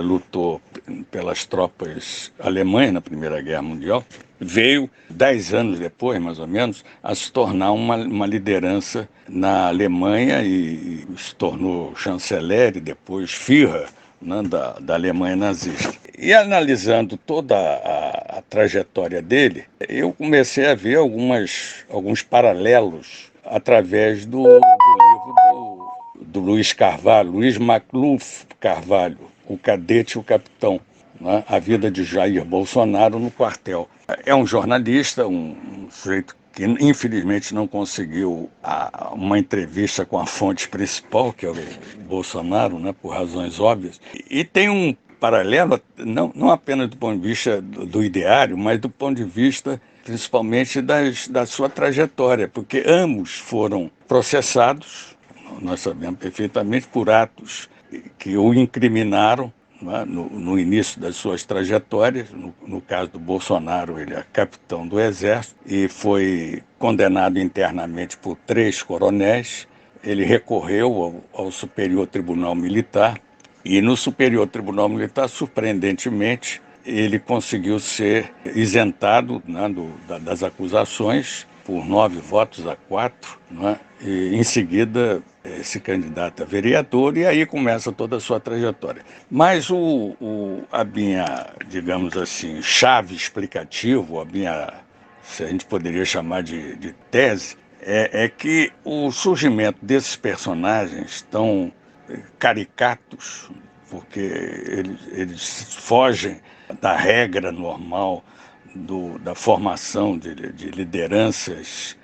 lutou pelas tropas alemãs na Primeira Guerra Mundial, veio, 10 anos depois, mais ou menos, a se tornar uma liderança na Alemanha e se tornou chanceler e depois Führer, né, da Alemanha nazista. E analisando toda a trajetória dele, eu comecei a ver alguns paralelos através do livro do Luiz Carvalho, Luiz Macluf Carvalho, O Cadete e o Capitão, né? A vida de Jair Bolsonaro no quartel. É um jornalista, um sujeito que infelizmente não conseguiu uma entrevista com a fonte principal, que é o Bolsonaro, né, por razões óbvias. E tem um paralelo, não apenas do ponto de vista do ideário, mas do ponto de vista principalmente da sua trajetória, porque ambos foram processados, nós sabemos perfeitamente, por atos que o incriminaram, né, no início das suas trajetórias. No caso do Bolsonaro, ele é capitão do Exército e foi condenado internamente por 3 coronéis. Ele recorreu ao Superior Tribunal Militar e no Superior Tribunal Militar, surpreendentemente, ele conseguiu ser isentado, né, das acusações por 9 votos a 4, né, e em seguida se candidata a vereador e aí começa toda a sua trajetória. Mas a minha, digamos assim, chave explicativa, se a gente poderia chamar de tese, é que o surgimento desses personagens tão caricatos, porque eles fogem da regra normal da formação de lideranças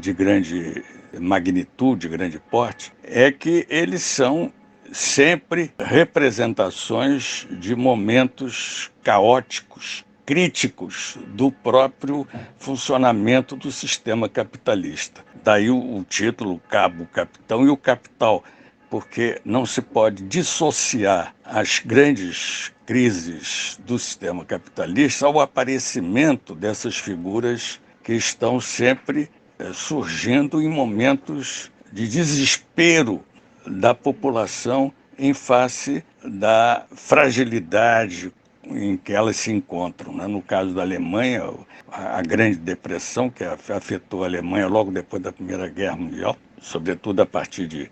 de grande magnitude, grande porte, é que eles são sempre representações de momentos caóticos, críticos do próprio funcionamento do sistema capitalista. Daí o título Cabo, Capitão e o Capital, porque não se pode dissociar as grandes crises do sistema capitalista ao aparecimento dessas figuras que estão sempre surgindo em momentos de desespero da população em face da fragilidade em que elas se encontram, né? No caso da Alemanha, a Grande Depressão, que afetou a Alemanha logo depois da Primeira Guerra Mundial, sobretudo a partir de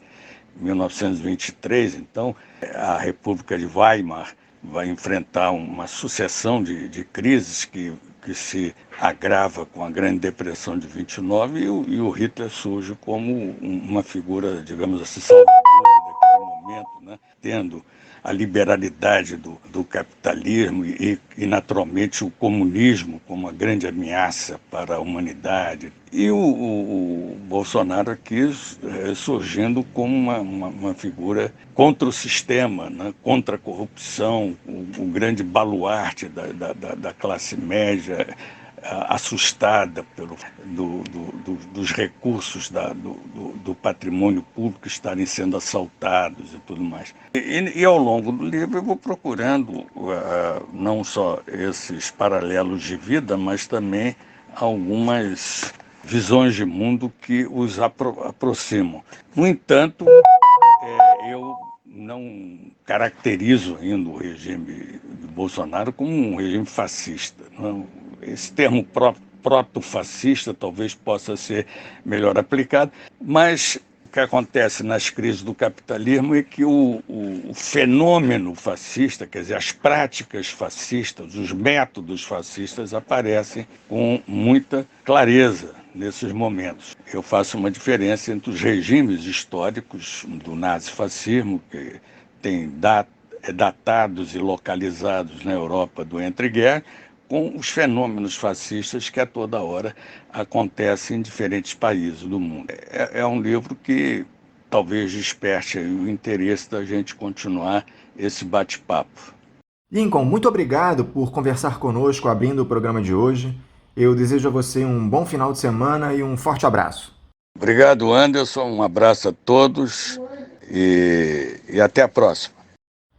1923, então, a República de Weimar vai enfrentar uma sucessão de crises que se agrava com a Grande Depressão de 29 e o Hitler surge como uma figura, digamos assim, salvadora daquele momento, né? Tendo a liberalidade do capitalismo e, naturalmente, o comunismo como uma grande ameaça para a humanidade. E o Bolsonaro aqui surgindo como uma figura contra o sistema, né? Contra a corrupção, o grande baluarte da classe média, assustada dos recursos do patrimônio público estarem sendo assaltados e tudo mais. E ao longo do livro eu vou procurando não só esses paralelos de vida, mas também algumas visões de mundo que os aproximam. No entanto, eu não caracterizo ainda o regime do Bolsonaro como um regime fascista. Não. Esse termo proto-fascista talvez possa ser melhor aplicado, mas o que acontece nas crises do capitalismo é que o fenômeno fascista, quer dizer, as práticas fascistas, os métodos fascistas aparecem com muita clareza, nesses momentos. Eu faço uma diferença entre os regimes históricos do nazifascismo, que tem datados e localizados na Europa do entreguerra, com os fenômenos fascistas que a toda hora acontecem em diferentes países do mundo. É um livro que talvez desperte o interesse da gente continuar esse bate-papo. Lincoln, muito obrigado por conversar conosco abrindo o programa de hoje. Eu desejo a você um bom final de semana e um forte abraço. Obrigado, Anderson. Um abraço a todos e até a próxima.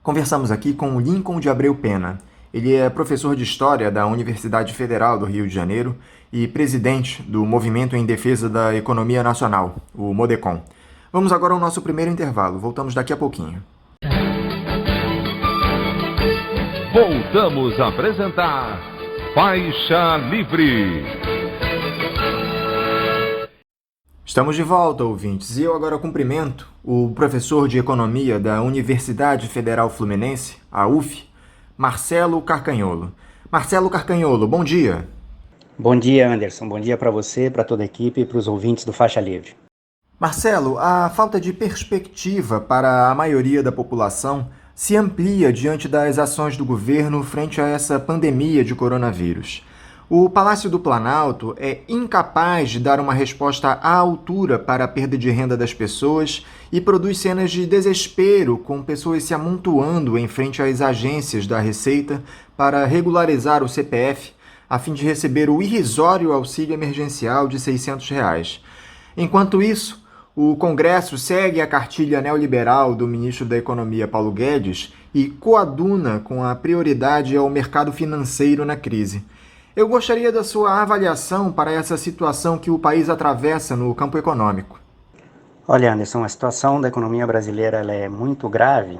Conversamos aqui com o Lincoln de Abreu Pena. Ele é professor de História da Universidade Federal do Rio de Janeiro e presidente do Movimento em Defesa da Economia Nacional, o MODECON. Vamos agora ao nosso primeiro intervalo. Voltamos daqui a pouquinho. Voltamos a apresentar Faixa Livre. Estamos de volta, ouvintes, e eu agora cumprimento o professor de Economia da Universidade Federal Fluminense, a UF, Marcelo Carcagnolo. Marcelo Carcagnolo, bom dia. Bom dia, Anderson. Bom dia para você, para toda a equipe e para os ouvintes do Faixa Livre. Marcelo, a falta de perspectiva para a maioria da população se amplia diante das ações do governo frente a essa pandemia de coronavírus. O Palácio do Planalto é incapaz de dar uma resposta à altura para a perda de renda das pessoas e produz cenas de desespero, com pessoas se amontoando em frente às agências da Receita para regularizar o CPF, a fim de receber o irrisório auxílio emergencial de R$ 600. Enquanto isso, o Congresso segue a cartilha neoliberal do ministro da Economia, Paulo Guedes, e coaduna com a prioridade ao mercado financeiro na crise. Eu gostaria da sua avaliação para essa situação que o país atravessa no campo econômico. Olha, Anderson, a situação da economia brasileira ela é muito grave,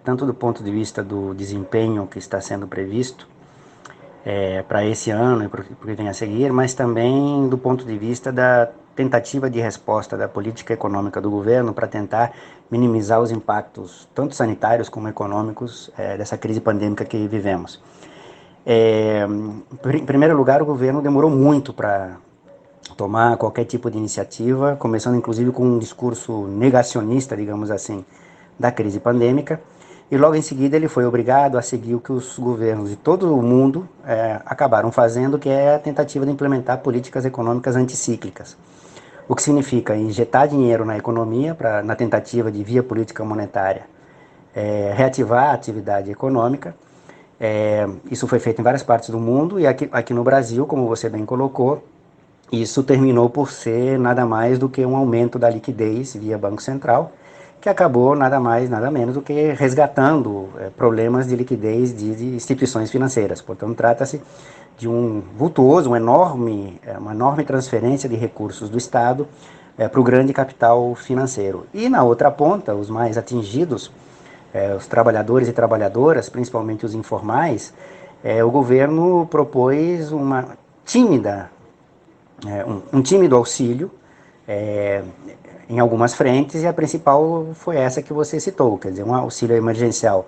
tanto do ponto de vista do desempenho que está sendo previsto para esse ano e para o que vem a seguir, mas também do ponto de vista da tentativa de resposta da política econômica do governo para tentar minimizar os impactos, tanto sanitários como econômicos, dessa crise pandêmica que vivemos. Em primeiro lugar, o governo demorou muito para tomar qualquer tipo de iniciativa, começando inclusive com um discurso negacionista, digamos assim, da crise pandêmica, e logo em seguida ele foi obrigado a seguir o que os governos de todo o mundo acabaram fazendo, que é a tentativa de implementar políticas econômicas anticíclicas. O que significa injetar dinheiro na economia, na tentativa de, via política monetária, reativar a atividade econômica. Isso foi feito em várias partes do mundo e aqui no Brasil, como você bem colocou, isso terminou por ser nada mais do que um aumento da liquidez via Banco Central, que acabou nada mais, nada menos do que resgatando problemas de liquidez de instituições financeiras. Portanto, trata-se de um vultuoso, uma enorme transferência de recursos do Estado para o grande capital financeiro. E na outra ponta, os mais atingidos, os trabalhadores e trabalhadoras, principalmente os informais, o governo propôs uma tímida, um tímido auxílio em algumas frentes, e a principal foi essa que você citou, quer dizer, um auxílio emergencial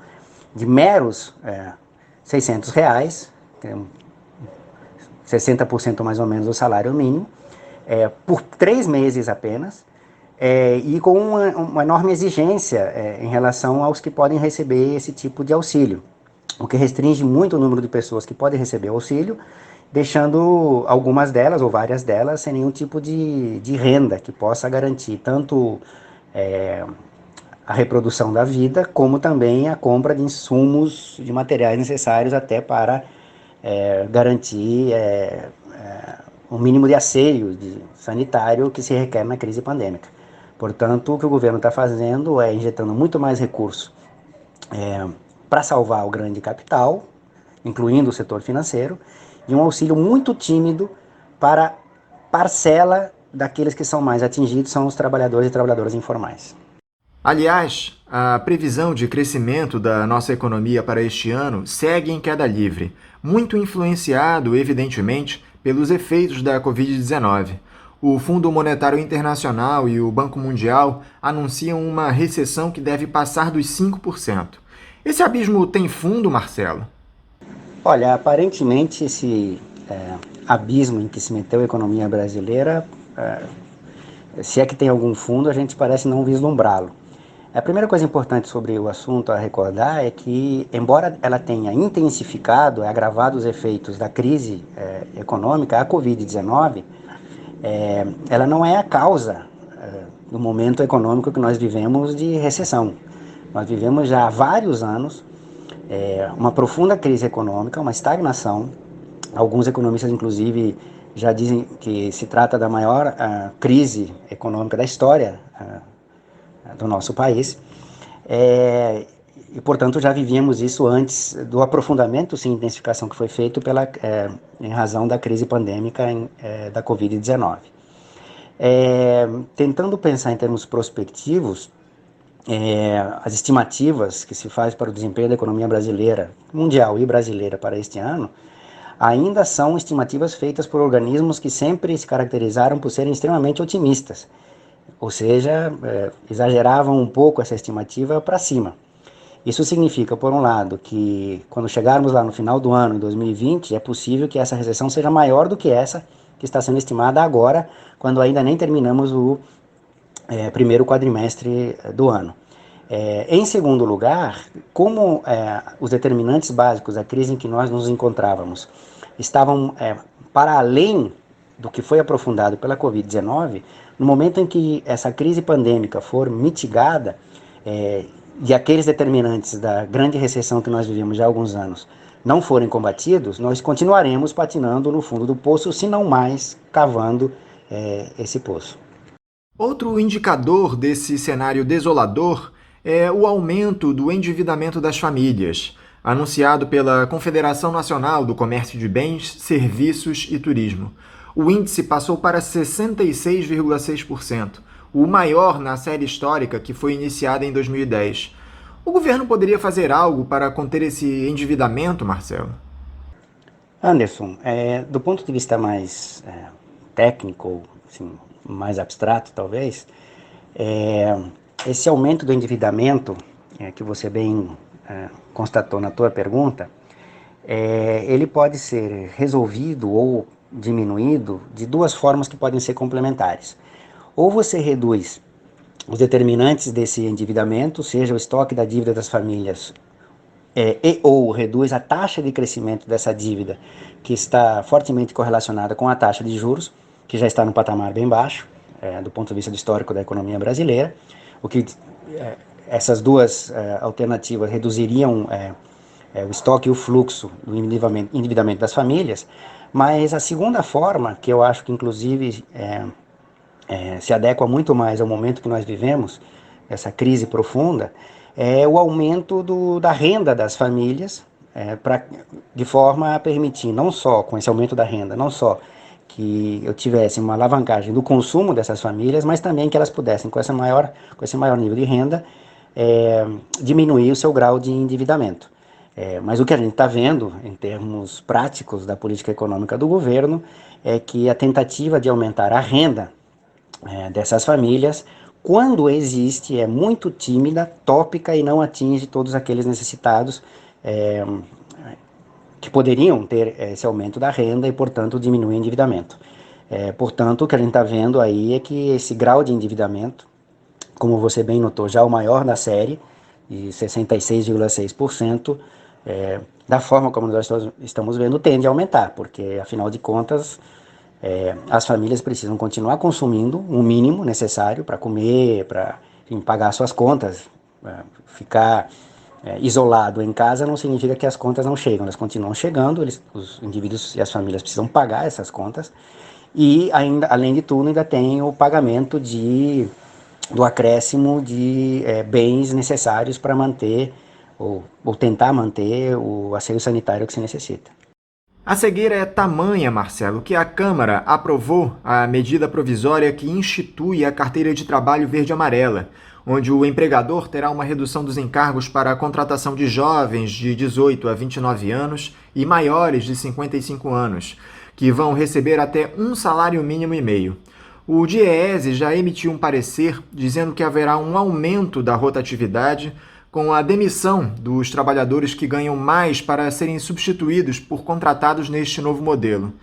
de meros R$ 600, que é 60% mais ou menos do salário mínimo, por 3 meses apenas, e com uma enorme exigência em relação aos que podem receber esse tipo de auxílio, o que restringe muito o número de pessoas que podem receber o auxílio, deixando algumas delas, ou várias delas, sem nenhum tipo de renda que possa garantir tanto a reprodução da vida, como também a compra de insumos, de materiais necessários até para garantir o mínimo de asseio sanitário que se requer na crise pandêmica. Portanto, o que o governo está fazendo é injetando muito mais recursos para salvar o grande capital, incluindo o setor financeiro, e um auxílio muito tímido para parcela daqueles que são mais atingidos, são os trabalhadores e trabalhadoras informais. Aliás, a previsão de crescimento da nossa economia para este ano segue em queda livre, muito influenciado, evidentemente, pelos efeitos da Covid-19. O Fundo Monetário Internacional e o Banco Mundial anunciam uma recessão que deve passar dos 5%. Esse abismo tem fundo, Marcelo? Olha, aparentemente abismo em que se meteu a economia brasileira, se é que tem algum fundo, a gente parece não vislumbrá-lo. A primeira coisa importante sobre o assunto a recordar é que, embora ela tenha intensificado, agravado os efeitos da crise econômica, a Covid-19, ela não é a causa do momento econômico que nós vivemos de recessão. Nós vivemos já há vários anos uma profunda crise econômica, uma estagnação. Alguns economistas, inclusive, já dizem que se trata da maior crise econômica da história do nosso país, e portanto já vivíamos isso antes do aprofundamento, sim, intensificação que foi feito em razão da crise pandêmica da Covid-19. Tentando pensar em termos prospectivos, as estimativas que se faz para o desempenho da economia brasileira, mundial e brasileira para este ano, ainda são estimativas feitas por organismos que sempre se caracterizaram por serem extremamente otimistas. Ou seja, exageravam um pouco essa estimativa para cima. Isso significa, por um lado, que quando chegarmos lá no final do ano, em 2020, é possível que essa recessão seja maior do que essa que está sendo estimada agora, quando ainda nem terminamos o primeiro quadrimestre do ano. Em segundo lugar, como os determinantes básicos da crise em que nós nos encontrávamos estavam para além do que foi aprofundado pela Covid-19, no momento em que essa crise pandêmica for mitigada e aqueles determinantes da grande recessão que nós vivemos já há alguns anos não forem combatidos, nós continuaremos patinando no fundo do poço, se não mais cavando esse poço. Outro indicador desse cenário desolador é o aumento do endividamento das famílias, anunciado pela Confederação Nacional do Comércio de Bens, Serviços e Turismo. O índice passou para 66,6%, o maior na série histórica que foi iniciada em 2010. O governo poderia fazer algo para conter esse endividamento, Marcelo? Anderson, do ponto de vista mais técnico, assim, mais abstrato talvez, esse aumento do endividamento, que você bem constatou na tua pergunta, ele pode ser resolvido ou diminuído de duas formas que podem ser complementares. Ou você reduz os determinantes desse endividamento, seja o estoque da dívida das famílias, ou reduz a taxa de crescimento dessa dívida, que está fortemente correlacionada com a taxa de juros, que já está no patamar bem baixo, do ponto de vista do histórico da economia brasileira, o que essas duas alternativas reduziriam o estoque e o fluxo do endividamento das famílias. Mas a segunda forma, que eu acho que inclusive se adequa muito mais ao momento que nós vivemos, essa crise profunda, é o aumento da renda das famílias, de forma a permitir, não só com esse aumento da renda, não só que eu tivesse uma alavancagem do consumo dessas famílias, mas também que elas pudessem, com esse maior nível de renda, diminuir o seu grau de endividamento. Mas o que a gente está vendo, em termos práticos da política econômica do governo, é que a tentativa de aumentar a renda dessas famílias, quando existe, é muito tímida, tópica e não atinge todos aqueles necessitados que poderiam ter esse aumento da renda e, portanto, diminuir o endividamento. Portanto, o que a gente está vendo aí é que esse grau de endividamento, como você bem notou, já é o maior da série, de 66,6%, da forma como nós estamos vendo, tende a aumentar, porque, afinal de contas, as famílias precisam continuar consumindo o mínimo necessário para comer, para pagar suas contas. Ficar isolado em casa não significa que as contas não chegam, elas continuam chegando, os indivíduos e as famílias precisam pagar essas contas, e ainda, além de tudo, ainda tem o pagamento do acréscimo de bens necessários para manter ou tentar manter o asseio sanitário que se necessita. A cegueira é tamanha, Marcelo, que a Câmara aprovou a medida provisória que institui a carteira de trabalho verde-amarela, onde o empregador terá uma redução dos encargos para a contratação de jovens de 18 a 29 anos e maiores de 55 anos, que vão receber até um salário mínimo e meio. O DIEESE já emitiu um parecer dizendo que haverá um aumento da rotatividade com a demissão dos trabalhadores que ganham mais para serem substituídos por contratados neste novo modelo.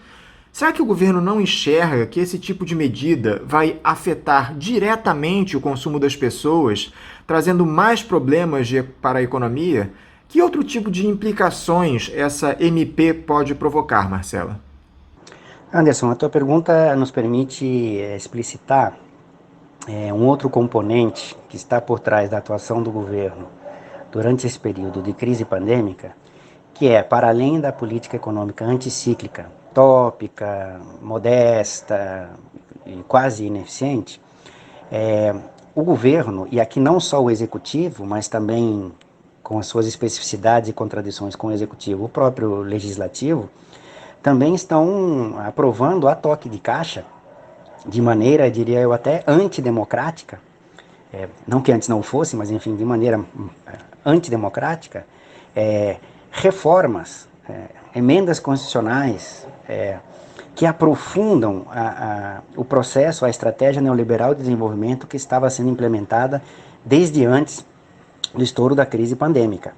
Será que o governo não enxerga que esse tipo de medida vai afetar diretamente o consumo das pessoas, trazendo mais problemas para a economia? Que outro tipo de implicações essa MP pode provocar, Marcela? Anderson, a tua pergunta nos permite explicitar um outro componente que está por trás da atuação do governo durante esse período de crise pandêmica, que é, para além da política econômica anticíclica, tópica, modesta e quase ineficiente, o governo, e aqui não só o executivo, mas também com as suas especificidades e contradições com o executivo, o próprio legislativo, também estão aprovando a toque de caixa de maneira, diria eu, até antidemocrática, não que antes não fosse, mas enfim, de maneira antidemocrática, reformas, emendas constitucionais que aprofundam o processo, a estratégia neoliberal de desenvolvimento que estava sendo implementada desde antes do estouro da crise pandêmica.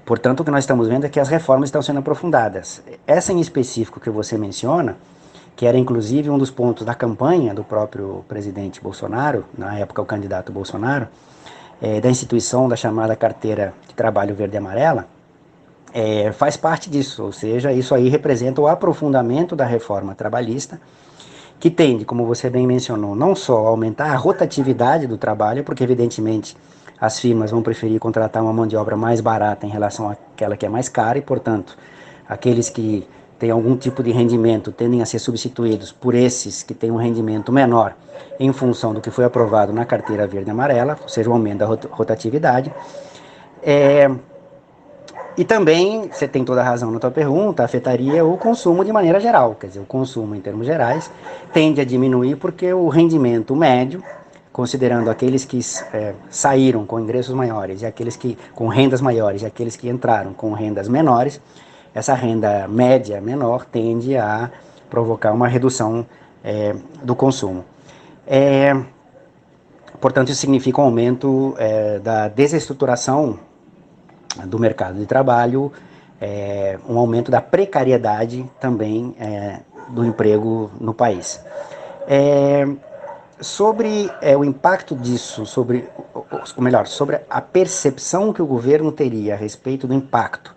Portanto, o que nós estamos vendo é que as reformas estão sendo aprofundadas. Essa em específico que você menciona, que era inclusive um dos pontos da campanha do próprio presidente Bolsonaro, na época o candidato Bolsonaro, da instituição da chamada Carteira de Trabalho Verde e Amarela, faz parte disso, ou seja, isso aí representa o aprofundamento da reforma trabalhista, que tende, como você bem mencionou, não só a aumentar a rotatividade do trabalho, porque evidentemente as firmas vão preferir contratar uma mão de obra mais barata em relação àquela que é mais cara e, portanto, aqueles que têm algum tipo de rendimento tendem a ser substituídos por esses que têm um rendimento menor em função do que foi aprovado na carteira verde e amarela, ou seja, o aumento da rotatividade. E também, você tem toda a razão na tua pergunta, afetaria o consumo de maneira geral, quer dizer, o consumo em termos gerais tende a diminuir porque o rendimento médio, considerando aqueles que saíram com ingressos maiores e aqueles que com rendas maiores e aqueles que entraram com rendas menores, essa renda média menor tende a provocar uma redução do consumo. Portanto, isso significa um aumento da desestruturação do mercado de trabalho, um aumento da precariedade também do emprego no país. Sobre o impacto disso, sobre a percepção que o governo teria a respeito do impacto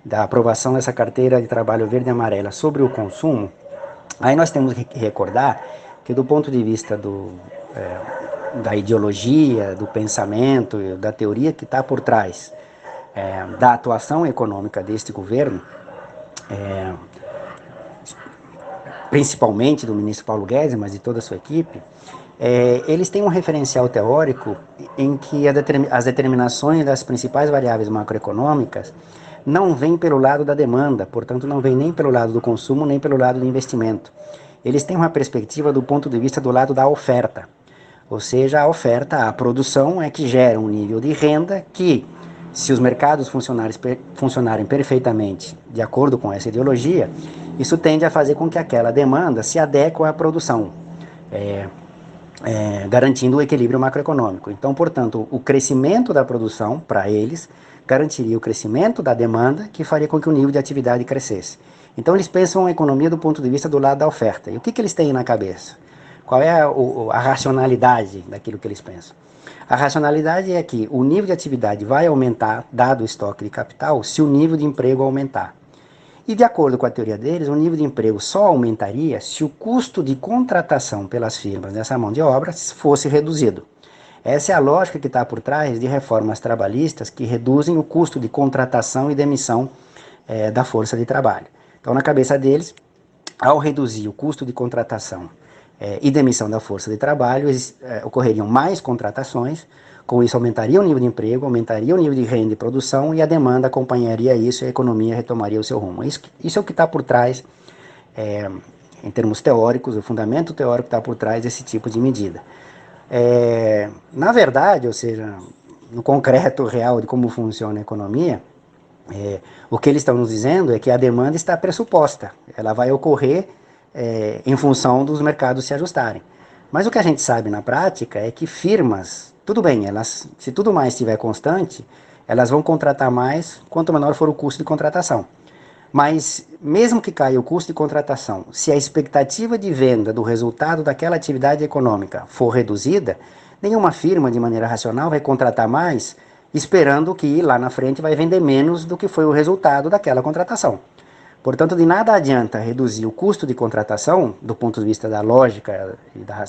da aprovação dessa carteira de trabalho verde e amarela sobre o consumo, aí nós temos que recordar que do ponto de vista da ideologia, do pensamento, da teoria que está por trás da atuação econômica deste governo, principalmente do ministro Paulo Guedes, mas de toda a sua equipe, eles têm um referencial teórico em que as determinações das principais variáveis macroeconômicas não vêm pelo lado da demanda, portanto não vêm nem pelo lado do consumo, nem pelo lado do investimento. Eles têm uma perspectiva do ponto de vista do lado da oferta, ou seja, a oferta, a produção é que gera um nível de renda que, se os mercados funcionarem perfeitamente de acordo com essa ideologia, isso tende a fazer com que aquela demanda se adeque à produção, garantindo o equilíbrio macroeconômico. Então, portanto, o crescimento da produção, para eles, garantiria o crescimento da demanda, que faria com que o nível de atividade crescesse. Então, eles pensam a economia do ponto de vista do lado da oferta. E o que eles têm na cabeça? Qual é a racionalidade daquilo que eles pensam? A racionalidade é que o nível de atividade vai aumentar, dado o estoque de capital, se o nível de emprego aumentar. E de acordo com a teoria deles, o nível de emprego só aumentaria se o custo de contratação pelas firmas dessa mão de obra fosse reduzido. Essa é a lógica que está por trás de reformas trabalhistas que reduzem o custo de contratação e demissão da força de trabalho. Então, na cabeça deles, ao reduzir o custo de contratação e demissão da força de trabalho, ocorreriam mais contratações, com isso aumentaria o nível de emprego, aumentaria o nível de renda e produção e a demanda acompanharia isso e a economia retomaria o seu rumo. Isso é o que está por trás, em termos teóricos, o fundamento teórico está por trás desse tipo de medida. Na verdade, ou seja, no concreto real de como funciona a economia, o que eles estão nos dizendo é que a demanda está pressuposta, ela vai ocorrer em função dos mercados se ajustarem. Mas o que a gente sabe na prática é que firmas, tudo bem, se tudo mais estiver constante, elas vão contratar mais quanto menor for o custo de contratação. Mas, mesmo que caia o custo de contratação, se a expectativa de venda do resultado daquela atividade econômica for reduzida, nenhuma firma, de maneira racional, vai contratar mais, esperando que lá na frente vai vender menos do que foi o resultado daquela contratação. Portanto, de nada adianta reduzir o custo de contratação, do ponto de vista da lógica e da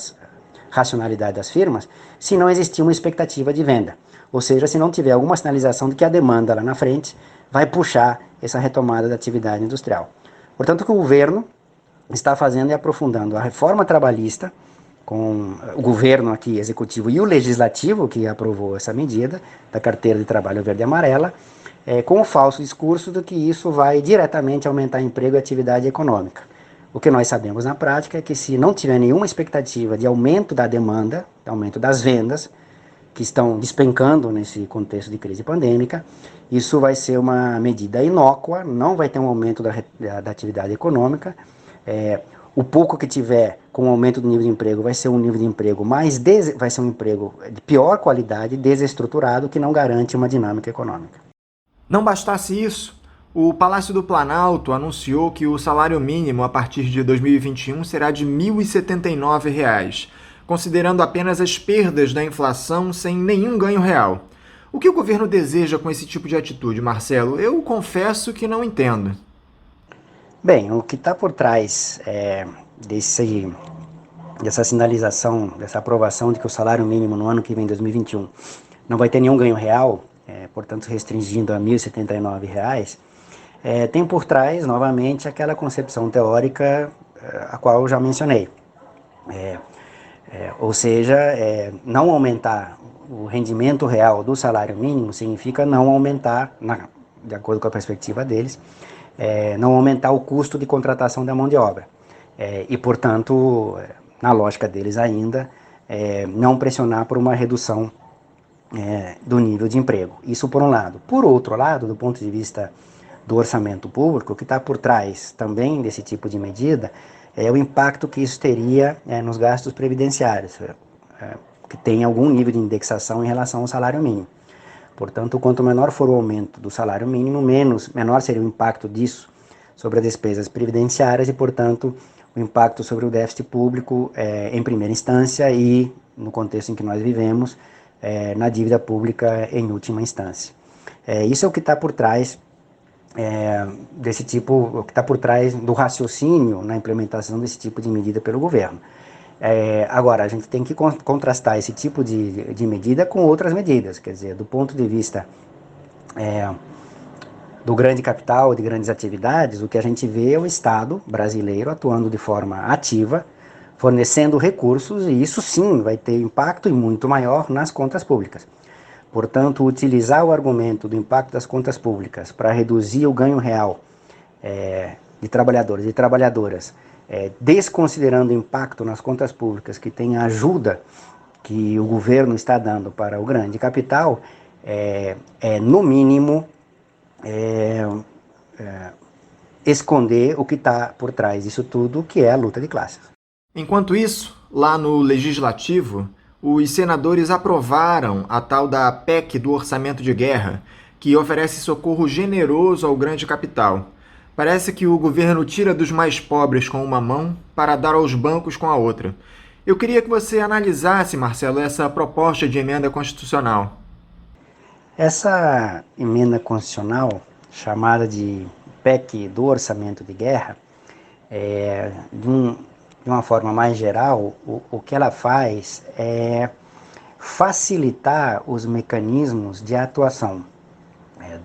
racionalidade das firmas, se não existir uma expectativa de venda. Ou seja, se não tiver alguma sinalização de que a demanda lá na frente vai puxar essa retomada da atividade industrial. Portanto, o que o governo está fazendo é aprofundando a reforma trabalhista, com o governo aqui, executivo, e o legislativo, que aprovou essa medida da carteira de trabalho verde e amarela, com o falso discurso de que isso vai diretamente aumentar emprego e atividade econômica. O que nós sabemos na prática é que, se não tiver nenhuma expectativa de aumento da demanda, de aumento das vendas, que estão despencando nesse contexto de crise pandêmica, isso vai ser uma medida inócua, não vai ter um aumento da atividade econômica. O pouco que tiver com o aumento do nível de emprego vai ser um nível de emprego vai ser um emprego de pior qualidade, desestruturado, que não garante uma dinâmica econômica. Não bastasse isso, o Palácio do Planalto anunciou que o salário mínimo a partir de 2021 será de R$ 1.079, considerando apenas as perdas da inflação sem nenhum ganho real. O que o governo deseja com esse tipo de atitude, Marcelo? Eu confesso que não entendo. Bem, o que está por trás dessa sinalização, dessa aprovação de que o salário mínimo no ano que vem, 2021, não vai ter nenhum ganho real, portanto restringindo a R$ 1.079, tem por trás, novamente, aquela concepção teórica a qual eu já mencionei. Ou seja, não aumentar o rendimento real do salário mínimo significa não aumentar, de acordo com a perspectiva deles, não aumentar o custo de contratação da mão de obra. E, portanto, na lógica deles ainda, não pressionar por uma redução do nível de emprego. Isso por um lado. Por outro lado, do ponto de vista do orçamento público, o que está por trás também desse tipo de medida é o impacto que isso teria nos gastos previdenciários, que tem algum nível de indexação em relação ao salário mínimo. Portanto, quanto menor for o aumento do salário mínimo, menor seria o impacto disso sobre as despesas previdenciárias e, portanto, o impacto sobre o déficit público em primeira instância e, no contexto em que nós vivemos, na dívida pública em última instância. Isso é o que está por trás o que está por trás do raciocínio na implementação desse tipo de medida pelo governo. Agora, a gente tem que contrastar esse tipo de medida com outras medidas, quer dizer, do ponto de vista do grande capital, de grandes atividades, o que a gente vê é o Estado brasileiro atuando de forma ativa, fornecendo recursos, e isso sim vai ter impacto e muito maior nas contas públicas. Portanto, utilizar o argumento do impacto das contas públicas para reduzir o ganho real de trabalhadores e trabalhadoras, desconsiderando o impacto nas contas públicas que tem a ajuda que o governo está dando para o grande capital, no mínimo, esconder o que está por trás disso tudo, que é a luta de classes. Enquanto isso, lá no Legislativo, os senadores aprovaram a tal da PEC do orçamento de guerra, que oferece socorro generoso ao grande capital. Parece que o governo tira dos mais pobres com uma mão para dar aos bancos com a outra. Eu queria que você analisasse, Marcelo, essa proposta de emenda constitucional. Essa emenda constitucional, chamada de PEC do orçamento de guerra, de uma forma mais geral, o que ela faz é facilitar os mecanismos de atuação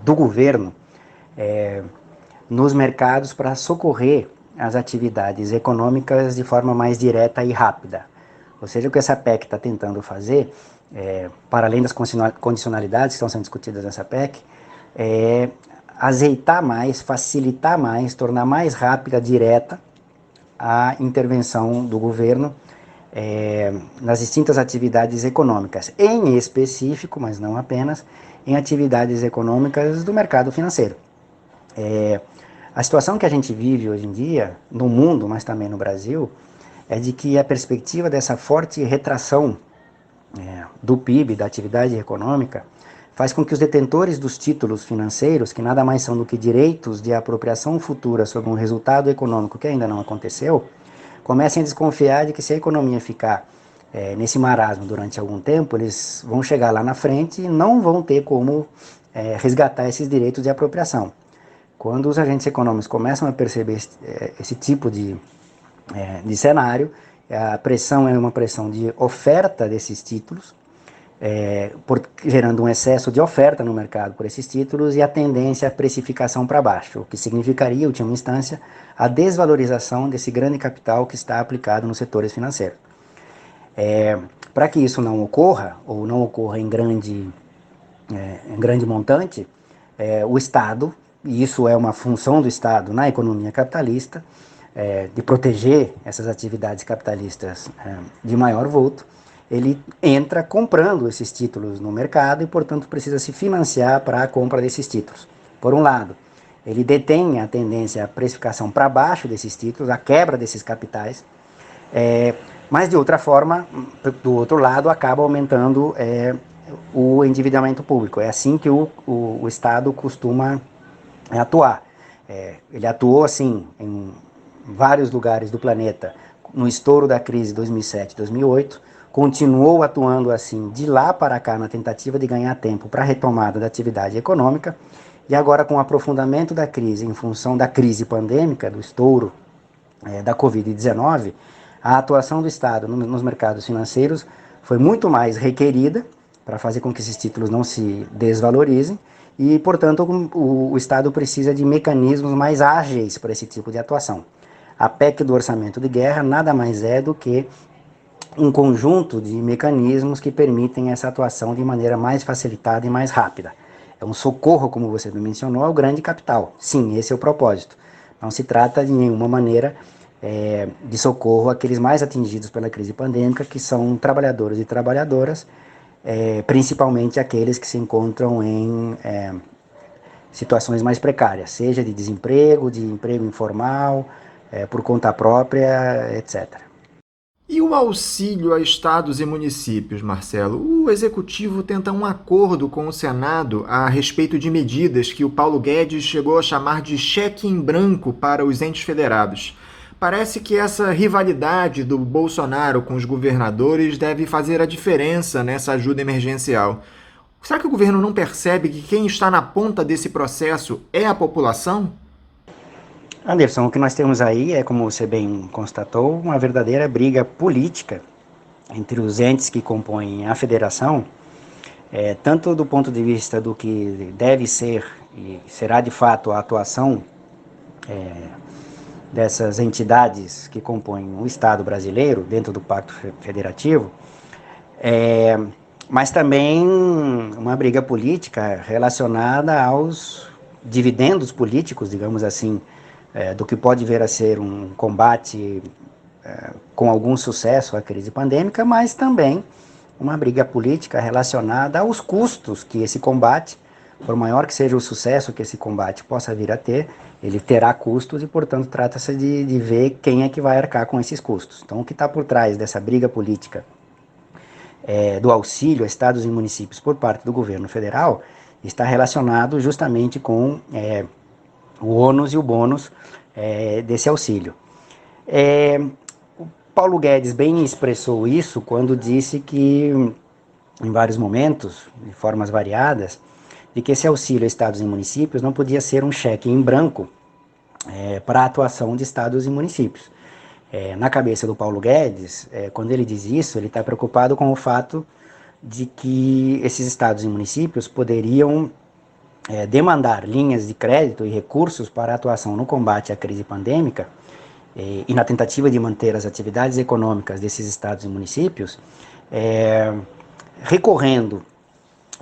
do governo nos mercados para socorrer as atividades econômicas de forma mais direta e rápida. Ou seja, o que essa PEC está tentando fazer, para além das condicionalidades que estão sendo discutidas nessa PEC, é azeitar mais, facilitar mais, tornar mais rápida, direta, a intervenção do governo nas distintas atividades econômicas, em específico, mas não apenas, em atividades econômicas do mercado financeiro. A situação que a gente vive hoje em dia, no mundo, mas também no Brasil, é de que a perspectiva dessa forte retração do PIB, da atividade econômica, faz com que os detentores dos títulos financeiros, que nada mais são do que direitos de apropriação futura sobre um resultado econômico que ainda não aconteceu, comecem a desconfiar de que se a economia ficar nesse marasmo durante algum tempo, eles vão chegar lá na frente e não vão ter como resgatar esses direitos de apropriação. Quando os agentes econômicos começam a perceber esse tipo de cenário, a pressão é uma pressão de oferta desses títulos, gerando um excesso de oferta no mercado por esses títulos e a tendência à precificação para baixo, o que significaria, em última instância, a desvalorização desse grande capital que está aplicado nos setores financeiros. Para que isso não ocorra, ou não ocorra em grande montante, o Estado, e isso é uma função do Estado na economia capitalista, de proteger essas atividades capitalistas de maior vulto, ele entra comprando esses títulos no mercado e, portanto, precisa se financiar para a compra desses títulos. Por um lado, ele detém a tendência à precificação para baixo desses títulos, a quebra desses capitais, mas, de outra forma, do outro lado, acaba aumentando o endividamento público. É assim que o Estado costuma atuar. Ele atuou assim em vários lugares do planeta no estouro da crise de 2007 e 2008, continuou atuando assim de lá para cá na tentativa de ganhar tempo para a retomada da atividade econômica, e agora com o aprofundamento da crise em função da crise pandêmica, do estouro da Covid-19, a atuação do Estado nos mercados financeiros foi muito mais requerida para fazer com que esses títulos não se desvalorizem e, portanto, o Estado precisa de mecanismos mais ágeis para esse tipo de atuação. A PEC do orçamento de guerra nada mais é do que um conjunto de mecanismos que permitem essa atuação de maneira mais facilitada e mais rápida. É um socorro, como você mencionou, ao grande capital. Sim, esse é o propósito. Não se trata de nenhuma maneira de socorro àqueles mais atingidos pela crise pandêmica, que são trabalhadores e trabalhadoras, principalmente aqueles que se encontram em situações mais precárias, seja de desemprego, de emprego informal, por conta própria, etc. E o auxílio a estados e municípios, Marcelo? O Executivo tenta um acordo com o Senado a respeito de medidas que o Paulo Guedes chegou a chamar de cheque em branco para os entes federados. Parece que essa rivalidade do Bolsonaro com os governadores deve fazer a diferença nessa ajuda emergencial. Será que o governo não percebe que quem está na ponta desse processo é a população? Anderson, o que nós temos aí é, como você bem constatou, uma verdadeira briga política entre os entes que compõem a federação, tanto do ponto de vista do que deve ser e será de fato a atuação dessas entidades que compõem o Estado brasileiro dentro do Pacto Federativo, mas também uma briga política relacionada aos dividendos políticos, digamos assim, do que pode vir a ser um combate com algum sucesso à crise pandêmica, mas também uma briga política relacionada aos custos que esse combate, por maior que seja o sucesso que esse combate possa vir a ter, ele terá custos e, portanto, trata-se de ver quem é que vai arcar com esses custos. Então, o que está por trás dessa briga política do auxílio a estados e municípios por parte do governo federal está relacionado justamente com o ônus e o bônus desse auxílio. O Paulo Guedes bem expressou isso quando disse que, em vários momentos, de formas variadas, de que esse auxílio a estados e municípios não podia ser um cheque em branco para a atuação de estados e municípios. Na cabeça do Paulo Guedes, quando ele diz isso, ele está preocupado com o fato de que esses estados e municípios poderiam demandar linhas de crédito e recursos para a atuação no combate à crise pandêmica e na tentativa de manter as atividades econômicas desses estados e municípios, recorrendo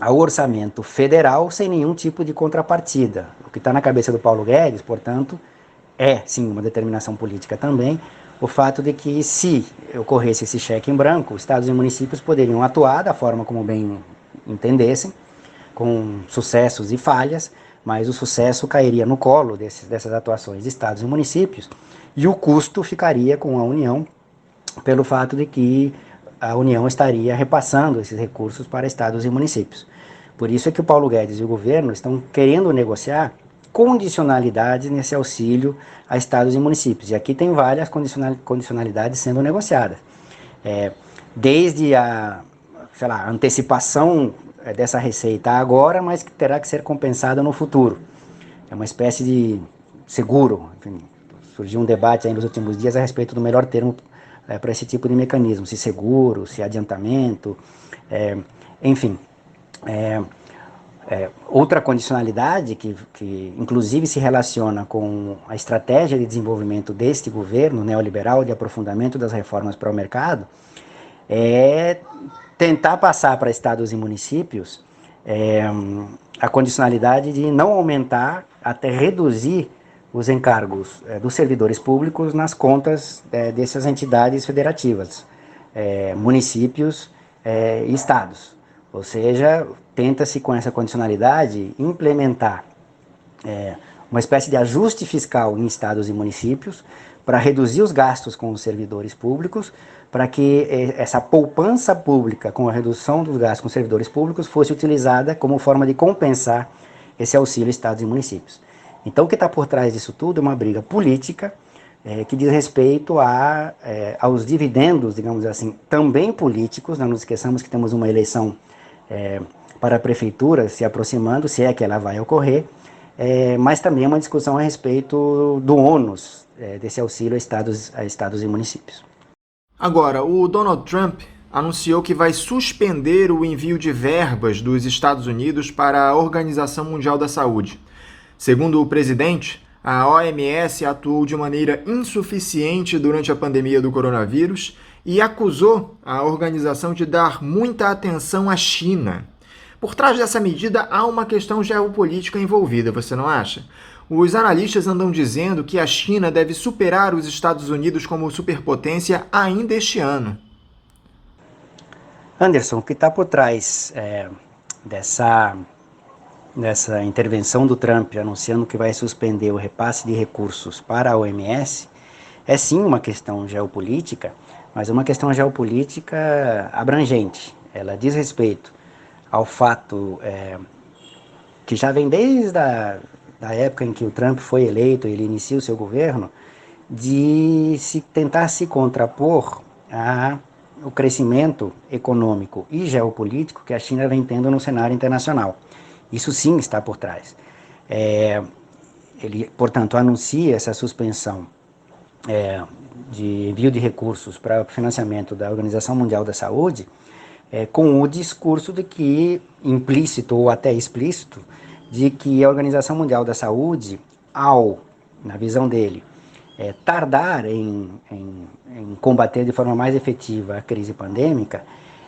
ao orçamento federal sem nenhum tipo de contrapartida. O que está na cabeça do Paulo Guedes, portanto, é sim uma determinação política também, o fato de que, se ocorresse esse cheque em branco, estados e municípios poderiam atuar da forma como bem entendessem, com sucessos e falhas, mas o sucesso cairia no colo dessas atuações de estados e municípios, e o custo ficaria com a União, pelo fato de que a União estaria repassando esses recursos para estados e municípios. Por isso é que o Paulo Guedes e o governo estão querendo negociar condicionalidades nesse auxílio a estados e municípios. E aqui tem várias condicionalidades sendo negociadas. Desde a, antecipação dessa receita agora, mas que terá que ser compensada no futuro. É uma espécie de seguro. Enfim, surgiu um debate aí nos últimos dias a respeito do melhor termo para esse tipo de mecanismo, se seguro, se adiantamento, enfim. Outra condicionalidade que inclusive se relaciona com a estratégia de desenvolvimento deste governo neoliberal de aprofundamento das reformas para o mercado é tentar passar para estados e municípios a condicionalidade de não aumentar até reduzir os encargos dos servidores públicos nas contas dessas entidades federativas, municípios e estados. Ou seja, tenta-se com essa condicionalidade implementar uma espécie de ajuste fiscal em estados e municípios para reduzir os gastos com os servidores públicos, para que essa poupança pública com a redução dos gastos com os servidores públicos fosse utilizada como forma de compensar esse auxílio a estados e municípios. Então, o que está por trás disso tudo é uma briga política que diz respeito aos dividendos, digamos assim, também políticos. Não nos esqueçamos que temos uma eleição para a prefeitura se aproximando, se é que ela vai ocorrer, mas também é uma discussão a respeito do ônus desse auxílio a estados e municípios. Agora, o Donald Trump anunciou que vai suspender o envio de verbas dos Estados Unidos para a Organização Mundial da Saúde. Segundo o presidente, a OMS atuou de maneira insuficiente durante a pandemia do coronavírus e acusou a organização de dar muita atenção à China. Por trás dessa medida há uma questão geopolítica envolvida, você não acha? Os analistas andam dizendo que a China deve superar os Estados Unidos como superpotência ainda este ano. Anderson, o que está por trás dessa intervenção do Trump anunciando que vai suspender o repasse de recursos para a OMS é sim uma questão geopolítica, mas uma questão geopolítica abrangente. Ela diz respeito ao fato que já vem desde da época em que o Trump foi eleito e ele inicia o seu governo, de tentar se contrapor ao crescimento econômico e geopolítico que a China vem tendo no cenário internacional. Isso sim está por trás. Ele, portanto, anuncia essa suspensão de envio de recursos para o financiamento da Organização Mundial da Saúde, com o discurso de que, implícito ou até explícito, de que a Organização Mundial da Saúde, na visão dele, tardar em combater de forma mais efetiva a crise pandêmica,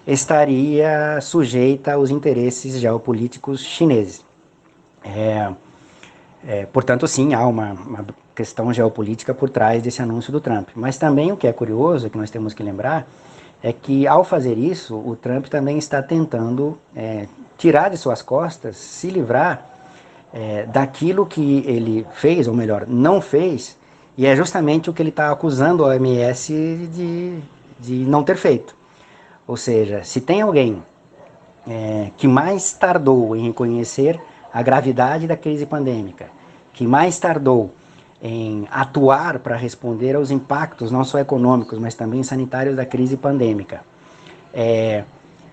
estaria sujeita aos interesses geopolíticos chineses. Portanto, sim, há uma questão geopolítica por trás desse anúncio do Trump. Mas também o que é curioso, que nós temos que lembrar, é que ao fazer isso, o Trump também está tentando tirar de suas costas, se livrar daquilo que ele fez, ou melhor, não fez, e é justamente o que ele está acusando a OMS de não ter feito. Ou seja, se tem alguém que mais tardou em reconhecer a gravidade da crise pandêmica, que mais tardou em atuar para responder aos impactos, não só econômicos, mas também sanitários da crise pandêmica,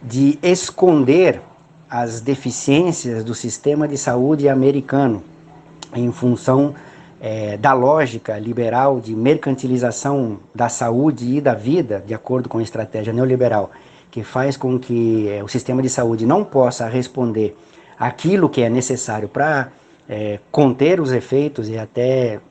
de esconder as deficiências do sistema de saúde americano em função da lógica liberal de mercantilização da saúde e da vida, de acordo com a estratégia neoliberal, que faz com que o sistema de saúde não possa responder aquilo que é necessário para conter os efeitos e até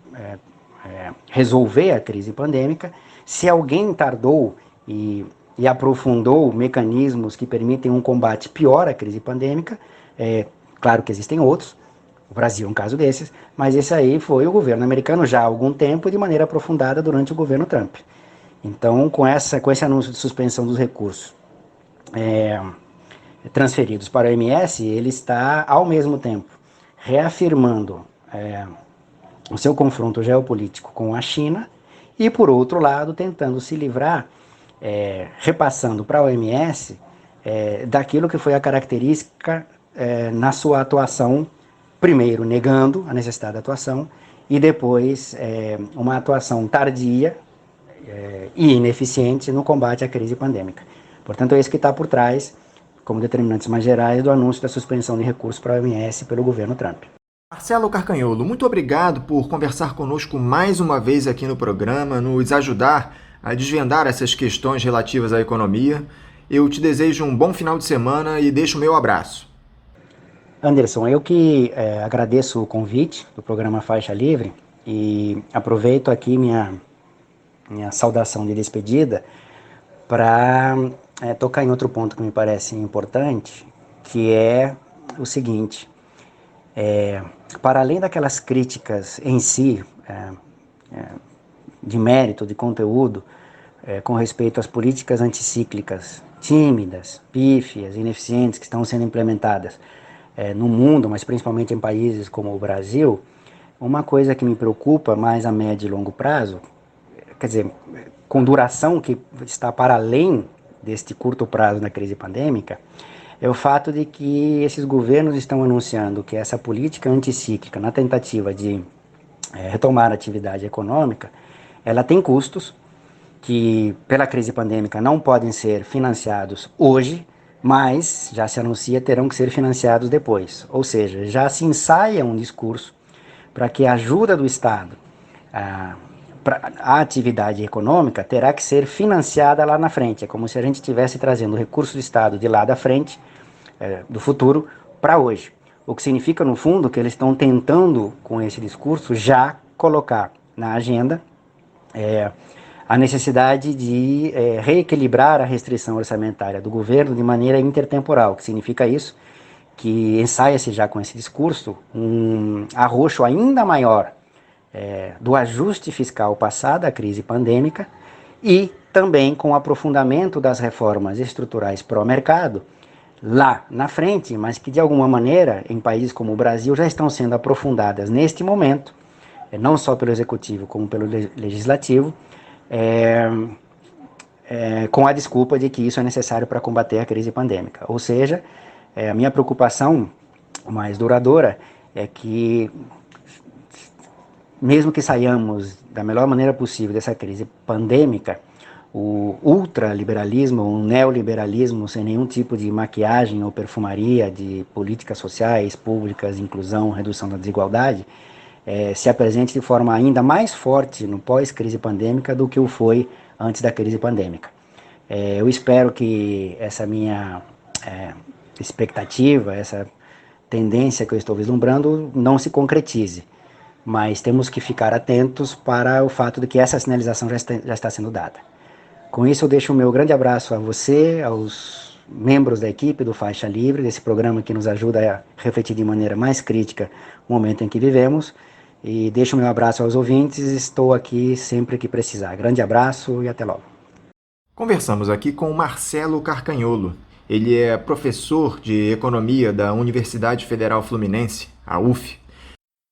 resolver a crise pandêmica. Se alguém tardou e aprofundou mecanismos que permitem um combate pior à crise pandêmica, claro que existem outros, o Brasil é um caso desses, mas esse aí foi o governo americano já há algum tempo de maneira aprofundada durante o governo Trump. Então, com esse anúncio de suspensão dos recursos transferidos para a OMS, ele está, ao mesmo tempo, reafirmando o seu confronto geopolítico com a China e, por outro lado, tentando se livrar, repassando para a OMS daquilo que foi a característica na sua atuação, primeiro negando a necessidade da atuação e depois uma atuação tardia e ineficiente no combate à crise pandêmica. Portanto, é isso que está por trás, como determinantes mais gerais, do anúncio da suspensão de recursos para a OMS pelo governo Trump. Marcelo Carcanholo, muito obrigado por conversar conosco mais uma vez aqui no programa, nos ajudar a desvendar essas questões relativas à economia. Eu te desejo um bom final de semana e deixo o meu abraço. Anderson, eu que agradeço o convite do programa Faixa Livre e aproveito aqui minha saudação de despedida para tocar em outro ponto que me parece importante, que é o seguinte: para além daquelas críticas em si, de mérito, de conteúdo, com respeito às políticas anticíclicas tímidas, pífias, ineficientes que estão sendo implementadas no mundo, mas principalmente em países como o Brasil, uma coisa que me preocupa mais a médio e longo prazo, quer dizer, com duração que está para além deste curto prazo da crise pandêmica, é o fato de que esses governos estão anunciando que essa política anticíclica, na tentativa de retomar a atividade econômica, ela tem custos que, pela crise pandêmica, não podem ser financiados hoje, mas já se anuncia terão que ser financiados depois. Ou seja, já se ensaia um discurso para que a ajuda do Estado a atividade econômica terá que ser financiada lá na frente. É como se a gente estivesse trazendo o recurso do Estado de lá da frente, do futuro, para hoje. O que significa, no fundo, que eles estão tentando, com esse discurso, já colocar na agenda a necessidade de reequilibrar a restrição orçamentária do governo de maneira intertemporal. O que significa isso? Que ensaia-se já com esse discurso um arroxo ainda maior do ajuste fiscal passado à crise pandêmica e também com o aprofundamento das reformas estruturais pró-mercado lá na frente, mas que de alguma maneira, em países como o Brasil, já estão sendo aprofundadas neste momento, não só pelo Executivo como pelo Legislativo, com a desculpa de que isso é necessário para combater a crise pandêmica. Ou seja, a minha preocupação mais duradoura é que, mesmo que saiamos da melhor maneira possível dessa crise pandêmica, o ultraliberalismo, o neoliberalismo, sem nenhum tipo de maquiagem ou perfumaria de políticas sociais, públicas, inclusão, redução da desigualdade, se apresente de forma ainda mais forte no pós-crise pandêmica do que o foi antes da crise pandêmica. Eu espero que essa minha expectativa, essa tendência que eu estou vislumbrando não se concretize, mas temos que ficar atentos para o fato de que essa sinalização já está sendo dada. Com isso, eu deixo o meu grande abraço a você, aos membros da equipe do Faixa Livre, desse programa que nos ajuda a refletir de maneira mais crítica o momento em que vivemos, e deixo o meu abraço aos ouvintes, estou aqui sempre que precisar. Grande abraço e até logo. Conversamos aqui com Marcelo Carcanholo. Ele é professor de Economia da Universidade Federal Fluminense, a UF.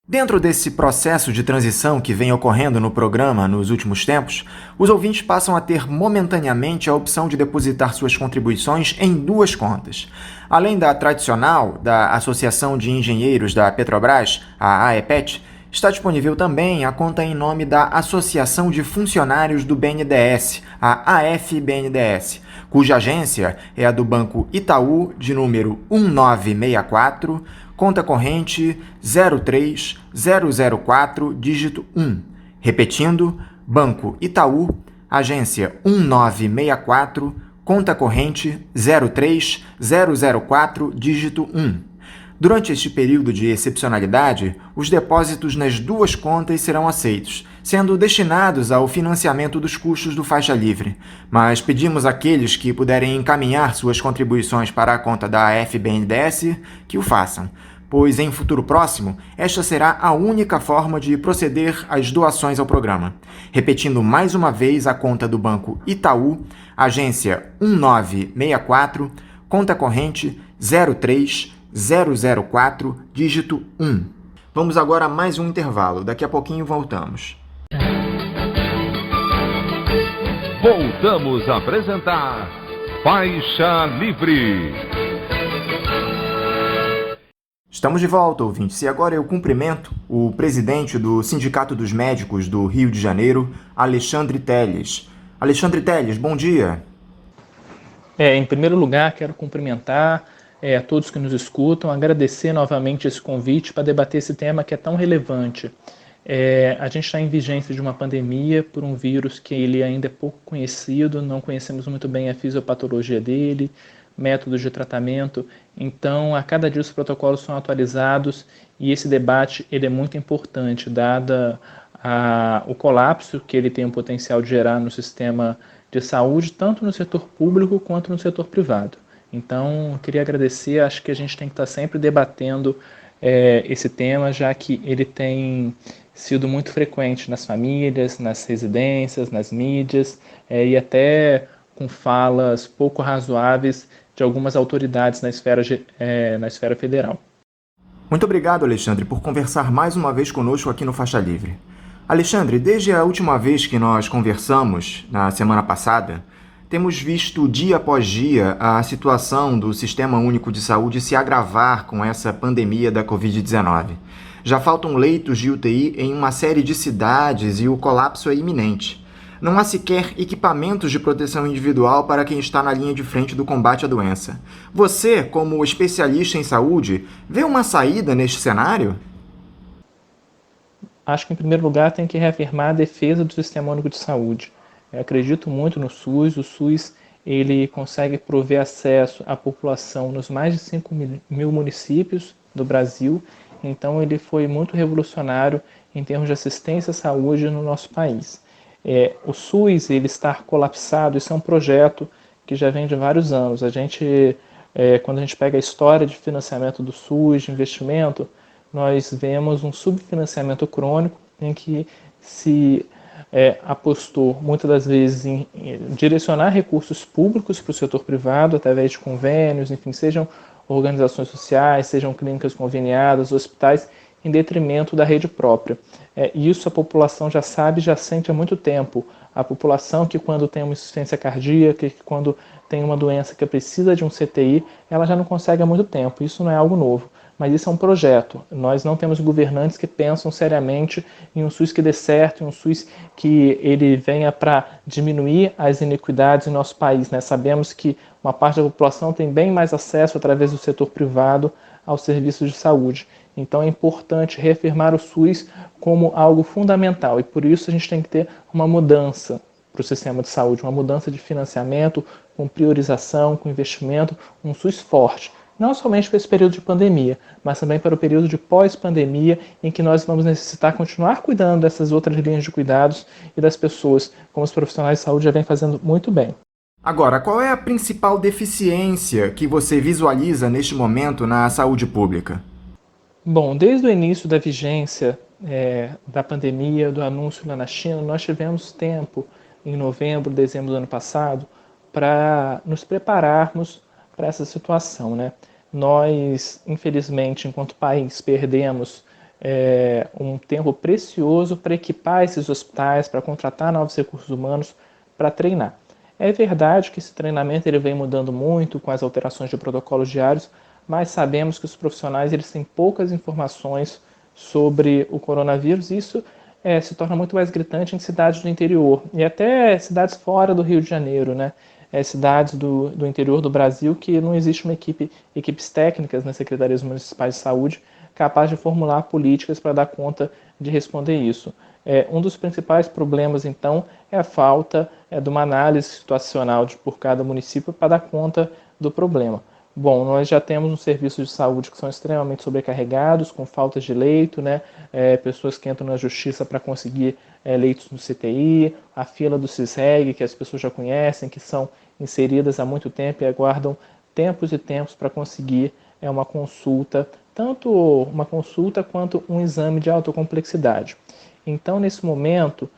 Dentro desse processo de transição que vem ocorrendo no programa nos últimos tempos, os ouvintes passam a ter momentaneamente a opção de depositar suas contribuições em duas contas. Além da tradicional da Associação de Engenheiros da Petrobras, a AEPET, está disponível também a conta em nome da Associação de Funcionários do BNDES, a AFBNDES, cuja agência é a do Banco Itaú, de número 1964, conta corrente 03004, dígito 1. Repetindo, Banco Itaú, agência 1964, conta corrente 03004, dígito 1. Durante este período de excepcionalidade, os depósitos nas duas contas serão aceitos, sendo destinados ao financiamento dos custos do Faixa Livre, mas pedimos àqueles que puderem encaminhar suas contribuições para a conta da FBNDES que o façam, pois em futuro próximo, esta será a única forma de proceder às doações ao programa. Repetindo mais uma vez a conta do Banco Itaú, agência 1964, conta corrente 03004, dígito 1. Vamos agora a mais um intervalo. Daqui a pouquinho voltamos. Voltamos a apresentar Faixa Livre. Estamos de volta, ouvintes, e agora eu cumprimento o presidente do Sindicato dos Médicos do Rio de Janeiro, Alexandre Telles. Alexandre Telles, bom dia. Em primeiro lugar, quero cumprimentar a todos que nos escutam, agradecer novamente esse convite para debater esse tema que é tão relevante. A gente está em vigência de uma pandemia por um vírus que ele ainda é pouco conhecido, não conhecemos muito bem a fisiopatologia dele, métodos de tratamento, então a cada dia os protocolos são atualizados e esse debate ele é muito importante, dada o colapso que ele tem o potencial de gerar no sistema de saúde, tanto no setor público quanto no setor privado. Então, queria agradecer, acho que a gente tem que estar sempre debatendo esse tema, já que ele tem sido muito frequente nas famílias, nas residências, nas mídias e até com falas pouco razoáveis de algumas autoridades na esfera federal. Muito obrigado, Alexandre, por conversar mais uma vez conosco aqui no Faixa Livre. Alexandre, desde a última vez que nós conversamos, na semana passada, temos visto dia após dia a situação do Sistema Único de Saúde se agravar com essa pandemia da Covid-19. Já faltam leitos de UTI em uma série de cidades e o colapso é iminente. Não há sequer equipamentos de proteção individual para quem está na linha de frente do combate à doença. Você, como especialista em saúde, vê uma saída neste cenário? Acho que, em primeiro lugar, tem que reafirmar a defesa do Sistema Único de Saúde. Eu acredito muito no SUS. O SUS ele consegue prover acesso à população nos mais de 5 mil municípios do Brasil. Então, ele foi muito revolucionário em termos de assistência à saúde no nosso país. O SUS ele está colapsado, isso é um projeto que já vem de vários anos. Quando a gente pega a história de financiamento do SUS, de investimento, nós vemos um subfinanciamento crônico em que se apostou muitas das vezes em direcionar recursos públicos para o setor privado através de convênios, enfim, sejam organizações sociais, sejam clínicas conveniadas, hospitais, em detrimento da rede própria. Isso a população já sabe, já sente há muito tempo. A população que quando tem uma insuficiência cardíaca, que quando tem uma doença que precisa de um CTI, ela já não consegue há muito tempo. Isso não é algo novo, mas isso é um projeto. Nós não temos governantes que pensam seriamente em um SUS que dê certo, em um SUS que ele venha para diminuir as iniquidades em nosso país. Sabemos que uma parte da população tem bem mais acesso através do setor privado aos serviços de saúde. Então é importante reafirmar o SUS como algo fundamental e por isso a gente tem que ter uma mudança para o sistema de saúde, uma mudança de financiamento, com priorização, com investimento, um SUS forte. Não somente para esse período de pandemia, mas também para o período de pós-pandemia, em que nós vamos necessitar continuar cuidando dessas outras linhas de cuidados e das pessoas, como os profissionais de saúde já vêm fazendo muito bem. Agora, qual é a principal deficiência que você visualiza neste momento na saúde pública? Bom, desde o início da vigência da pandemia, do anúncio lá na China, nós tivemos tempo, em novembro, dezembro do ano passado, para nos prepararmos para essa situação. Nós, infelizmente, enquanto país, perdemos um tempo precioso para equipar esses hospitais, para contratar novos recursos humanos, para treinar. É verdade que esse treinamento ele vem mudando muito com as alterações de protocolos diários, mas sabemos que os profissionais eles têm poucas informações sobre o coronavírus e isso se torna muito mais gritante em cidades do interior e até cidades fora do Rio de Janeiro, cidades do interior do Brasil que não existe uma equipes técnicas nas secretarias municipais de saúde capaz de formular políticas para dar conta de responder isso. Um dos principais problemas, então, é a falta de uma análise situacional por cada município para dar conta do problema. Bom, nós já temos um serviço de saúde que são extremamente sobrecarregados, com faltas de leito, pessoas que entram na justiça para conseguir leitos no CTI, a fila do CISREG, que as pessoas já conhecem, que são inseridas há muito tempo e aguardam tempos e tempos para conseguir uma consulta, tanto uma consulta quanto um exame de alta complexidade. Então, nesse momento,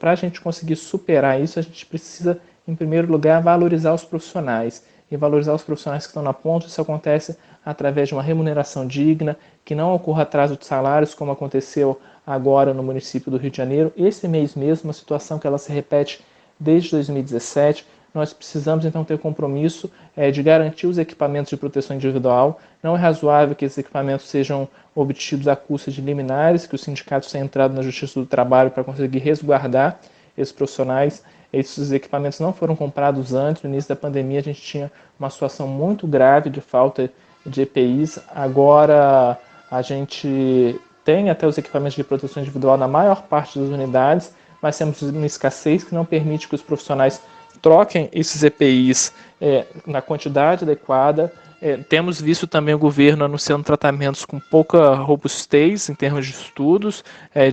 para a gente conseguir superar isso, a gente precisa, em primeiro lugar, valorizar os profissionais. E valorizar os profissionais que estão na ponta, isso acontece através de uma remuneração digna, que não ocorra atraso de salários, como aconteceu agora no município do Rio de Janeiro. Esse mês mesmo, uma situação que ela se repete desde 2017, nós precisamos então ter compromisso de garantir os equipamentos de proteção individual. Não é razoável que esses equipamentos sejam obtidos à custa de liminares, que os sindicatos têm entrado na Justiça do Trabalho para conseguir resguardar esses profissionais. Esses equipamentos não foram comprados antes. No início da pandemia a gente tinha uma situação muito grave de falta de EPIs. Agora a gente tem até os equipamentos de proteção individual na maior parte das unidades, mas temos uma escassez que não permite que os profissionais troquem esses EPIs na quantidade adequada. Temos visto também o governo anunciando tratamentos com pouca robustez em termos de estudos,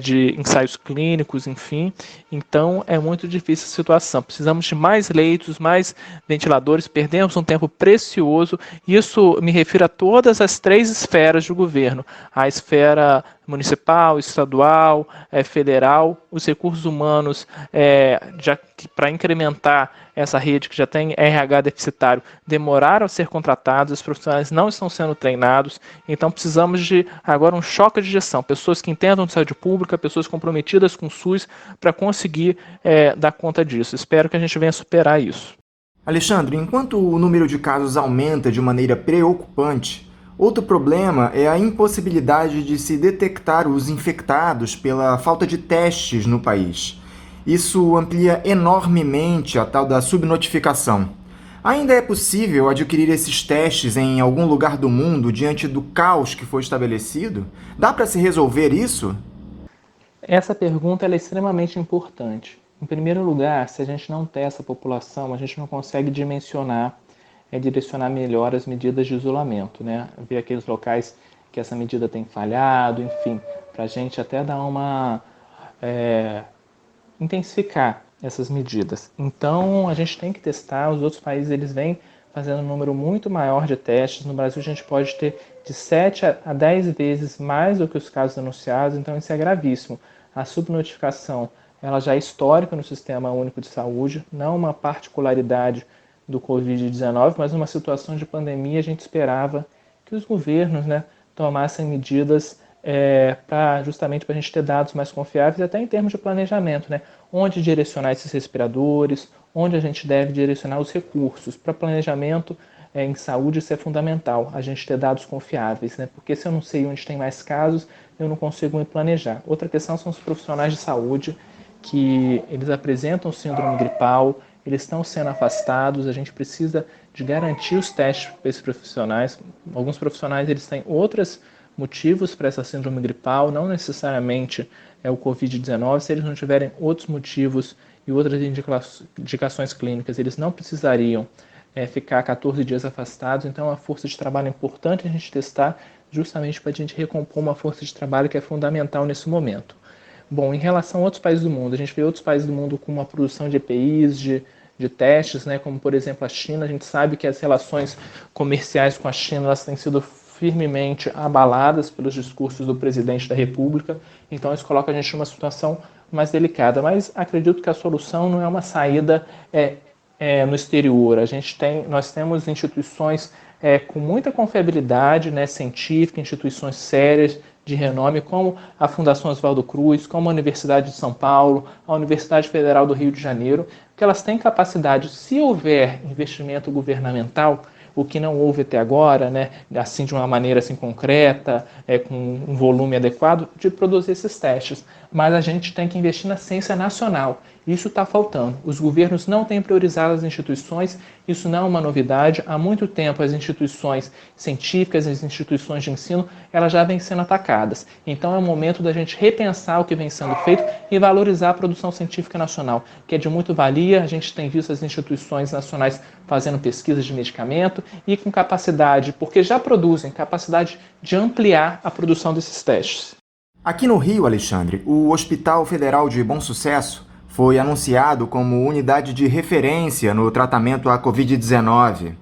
de ensaios clínicos, enfim. Então é muito difícil a situação. Precisamos de mais leitos, mais ventiladores, perdemos um tempo precioso. Isso me refiro a todas as 3 esferas do governo: a esfera municipal, estadual, federal, os recursos humanos para incrementar essa rede que já tem RH deficitário demoraram a ser contratados, os profissionais não estão sendo treinados, então precisamos de agora um choque de gestão, pessoas que entendam de saúde pública, pessoas comprometidas com o SUS para conseguir dar conta disso. Espero que a gente venha superar isso. Alexandre, enquanto o número de casos aumenta de maneira preocupante, outro problema é a impossibilidade de se detectar os infectados pela falta de testes no país. Isso amplia enormemente a tal da subnotificação. Ainda é possível adquirir esses testes em algum lugar do mundo diante do caos que foi estabelecido? Dá para se resolver isso? Essa pergunta é extremamente importante. Em primeiro lugar, se a gente não testa a população, a gente não consegue dimensionar, direcionar melhor as medidas de isolamento, né? Ver aqueles locais que essa medida tem falhado, enfim, para a gente até dar uma... intensificar essas medidas. Então, a gente tem que testar. Os outros países eles vêm fazendo um número muito maior de testes. No Brasil, a gente pode ter de 7 a 10 vezes mais do que os casos anunciados, então isso é gravíssimo. A subnotificação ela já é histórica no Sistema Único de Saúde, não uma particularidade do Covid-19, mas numa situação de pandemia a gente esperava que os governos tomassem medidas justamente para a gente ter dados mais confiáveis, até em termos de planejamento, onde direcionar esses respiradores, onde a gente deve direcionar os recursos. Para planejamento em saúde isso é fundamental, a gente ter dados confiáveis, porque se eu não sei onde tem mais casos, eu não consigo me planejar. Outra questão são os profissionais de saúde, que eles apresentam síndrome gripal, eles estão sendo afastados, a gente precisa de garantir os testes para esses profissionais. Alguns profissionais eles têm outros motivos para essa síndrome gripal, não necessariamente é o Covid-19. Se eles não tiverem outros motivos e outras indicações clínicas, eles não precisariam ficar 14 dias afastados. Então, é uma força de trabalho importante a gente testar, justamente para a gente recompor uma força de trabalho que é fundamental nesse momento. Bom, em relação a outros países do mundo, a gente vê outros países do mundo com uma produção de EPIs, de testes, como por exemplo a China. A gente sabe que as relações comerciais com a China elas têm sido firmemente abaladas pelos discursos do presidente da República, então isso coloca a gente numa situação mais delicada, mas acredito que a solução não é uma saída no exterior. Nós temos instituições com muita confiabilidade científica, instituições sérias, de renome, como a Fundação Oswaldo Cruz, como a Universidade de São Paulo, a Universidade Federal do Rio de Janeiro, que elas têm capacidade, se houver investimento governamental, o que não houve até agora, assim de uma maneira assim concreta, com um volume adequado, de produzir esses testes. Mas a gente tem que investir na ciência nacional. Isso está faltando. Os governos não têm priorizado as instituições, isso não é uma novidade. Há muito tempo as instituições científicas, as instituições de ensino, elas já vêm sendo atacadas. Então é o momento da gente repensar o que vem sendo feito e valorizar a produção científica nacional, que é de muito valia. A gente tem visto as instituições nacionais fazendo pesquisas de medicamento e com capacidade, porque já produzem, capacidade de ampliar a produção desses testes. Aqui no Rio, Alexandre, o Hospital Federal de Bom Sucesso foi anunciado como unidade de referência no tratamento à Covid-19.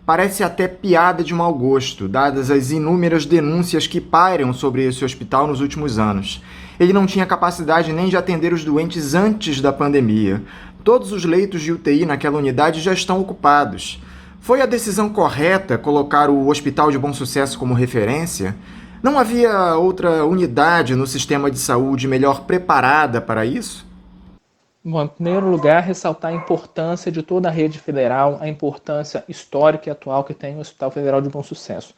Parece até piada de mau gosto, dadas as inúmeras denúncias que pairam sobre esse hospital nos últimos anos. Ele não tinha capacidade nem de atender os doentes antes da pandemia. Todos os leitos de UTI naquela unidade já estão ocupados. Foi a decisão correta colocar o Hospital de Bom Sucesso como referência? Não havia outra unidade no sistema de saúde melhor preparada para isso? Bom, em primeiro lugar, ressaltar a importância de toda a rede federal, a importância histórica e atual que tem o Hospital Federal de Bom Sucesso.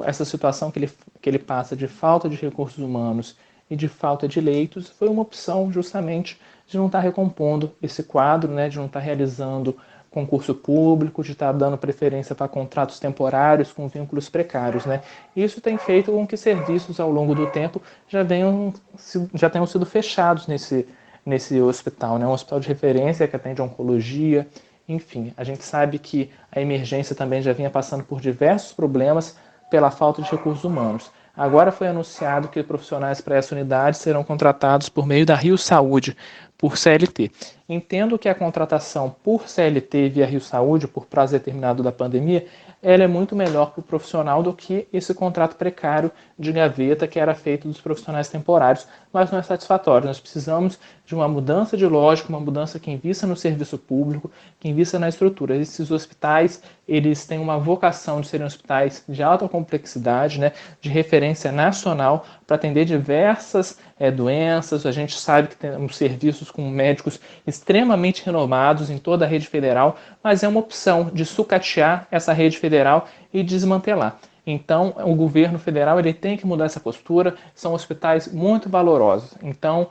Essa situação que ele passa de falta de recursos humanos e de falta de leitos foi uma opção justamente de não estar recompondo esse quadro, né, de não estar realizando concurso público, de estar dando preferência para contratos temporários com vínculos precários, né? Isso tem feito com que serviços ao longo do tempo já tenham sido fechados nesse hospital, né? Um hospital de referência que atende oncologia, enfim. A gente sabe que a emergência também já vinha passando por diversos problemas pela falta de recursos humanos. Agora foi anunciado que profissionais para essa unidade serão contratados por meio da Rio Saúde, por CLT. Entendo que a contratação por CLT via Rio Saúde, por prazo determinado da pandemia, ela é muito melhor para o profissional do que esse contrato precário de gaveta que era feito dos profissionais temporários, mas não é satisfatório. Nós precisamos de uma mudança de lógica, uma mudança que invista no serviço público, que invista na estrutura. Esses hospitais, eles têm uma vocação de serem hospitais de alta complexidade, né, de referência nacional, para atender diversas doenças. A gente sabe que temos serviços com médicos extremamente renomados em toda a rede federal, mas é uma opção de sucatear essa rede federal e desmantelar. Então, o governo federal ele tem que mudar essa postura, são hospitais muito valorosos. Então,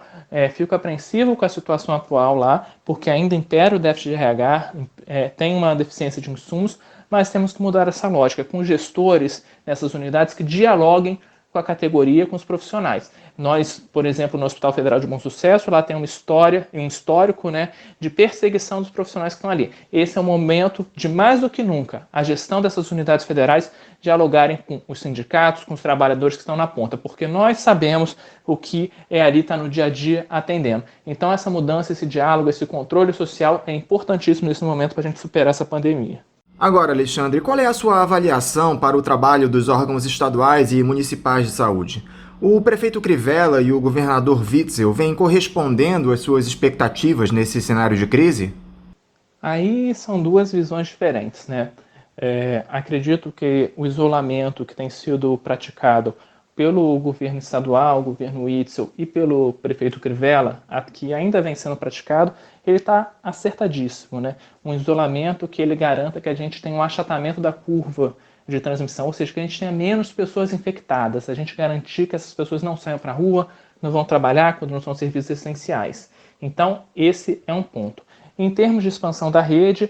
fico apreensivo com a situação atual lá, porque ainda impera o déficit de RH, tem uma deficiência de insumos, mas temos que mudar essa lógica, com gestores nessas unidades que dialoguem com a categoria, com os profissionais. Nós, por exemplo, no Hospital Federal de Bom Sucesso, lá tem um histórico, né, de perseguição dos profissionais que estão ali. Esse é o momento de, mais do que nunca, a gestão dessas unidades federais dialogarem com os sindicatos, com os trabalhadores que estão na ponta, porque nós sabemos o que é ali estar no dia a dia atendendo. Então essa mudança, esse diálogo, esse controle social é importantíssimo nesse momento para a gente superar essa pandemia. Agora, Alexandre, qual é a sua avaliação para o trabalho dos órgãos estaduais e municipais de saúde? O prefeito Crivella e o governador Witzel vêm correspondendo às suas expectativas nesse cenário de crise? Aí são duas visões diferentes, né? Acredito que o isolamento que tem sido praticado pelo governo estadual, o governo Witzel e pelo prefeito Crivella, que ainda vem sendo praticado, ele está acertadíssimo, né? Um isolamento que ele garanta que a gente tenha um achatamento da curva de transmissão, ou seja, que a gente tenha menos pessoas infectadas, a gente garantir que essas pessoas não saiam para a rua, não vão trabalhar quando não são serviços essenciais. Então, esse é um ponto. Em termos de expansão da rede,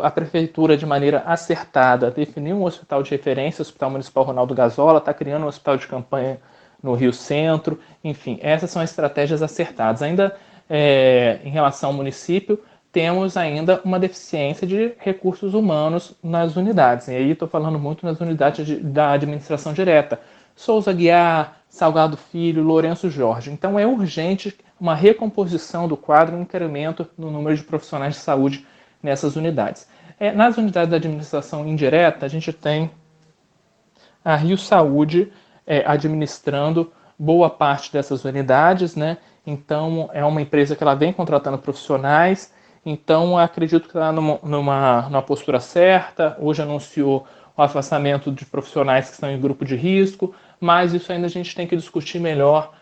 a prefeitura, de maneira acertada, definiu um hospital de referência, o Hospital Municipal Ronaldo Gazola, está criando um hospital de campanha no Rio Centro, enfim, essas são estratégias acertadas. Ainda em relação ao município, temos ainda uma deficiência de recursos humanos nas unidades, e aí estou falando muito nas unidades da administração direta, Souza Guiar, Salgado Filho, Lourenço Jorge. Então é urgente uma recomposição do quadro e um incremento no número de profissionais de saúde nessas unidades. Nas unidades da administração indireta, a gente tem a Rio Saúde administrando boa parte dessas unidades, né? Então, é uma empresa que ela vem contratando profissionais, então acredito que está numa postura certa. Hoje anunciou o afastamento de profissionais que estão em grupo de risco, mas isso ainda a gente tem que discutir melhor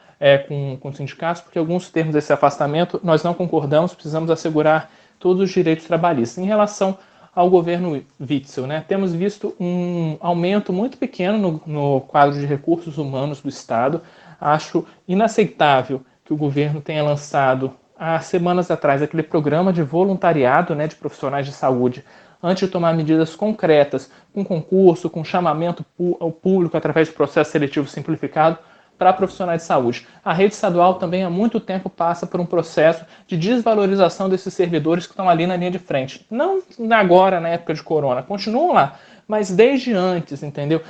com os sindicatos, porque alguns termos desse afastamento nós não concordamos, precisamos assegurar todos os direitos trabalhistas. Em relação ao governo Witzel, né, temos visto um aumento muito pequeno no quadro de recursos humanos do Estado. Acho inaceitável que o governo tenha lançado, há semanas atrás, aquele programa de voluntariado, né, de profissionais de saúde, antes de tomar medidas concretas, com concurso, com chamamento ao público através de processo seletivo simplificado, para profissionais de saúde. A rede estadual também há muito tempo passa por um processo de desvalorização desses servidores que estão ali na linha de frente. Não agora, na época de corona, continuam lá, mas desde antes, entendeu?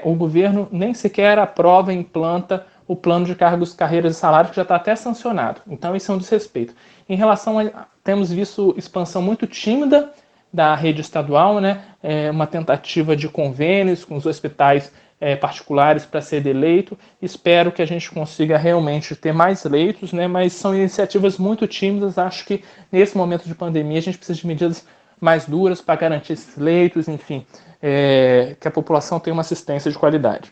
O governo nem sequer aprova e implanta o plano de cargos, carreiras e salários, que já está até sancionado. Então isso é um desrespeito. Em relação temos visto expansão muito tímida da rede estadual, né? Uma tentativa de convênios com os hospitais particulares para ser eleito. Espero que a gente consiga realmente ter mais leitos, né? Mas são iniciativas muito tímidas. Acho que nesse momento de pandemia a gente precisa de medidas mais duras para garantir esses leitos, enfim, que a população tenha uma assistência de qualidade.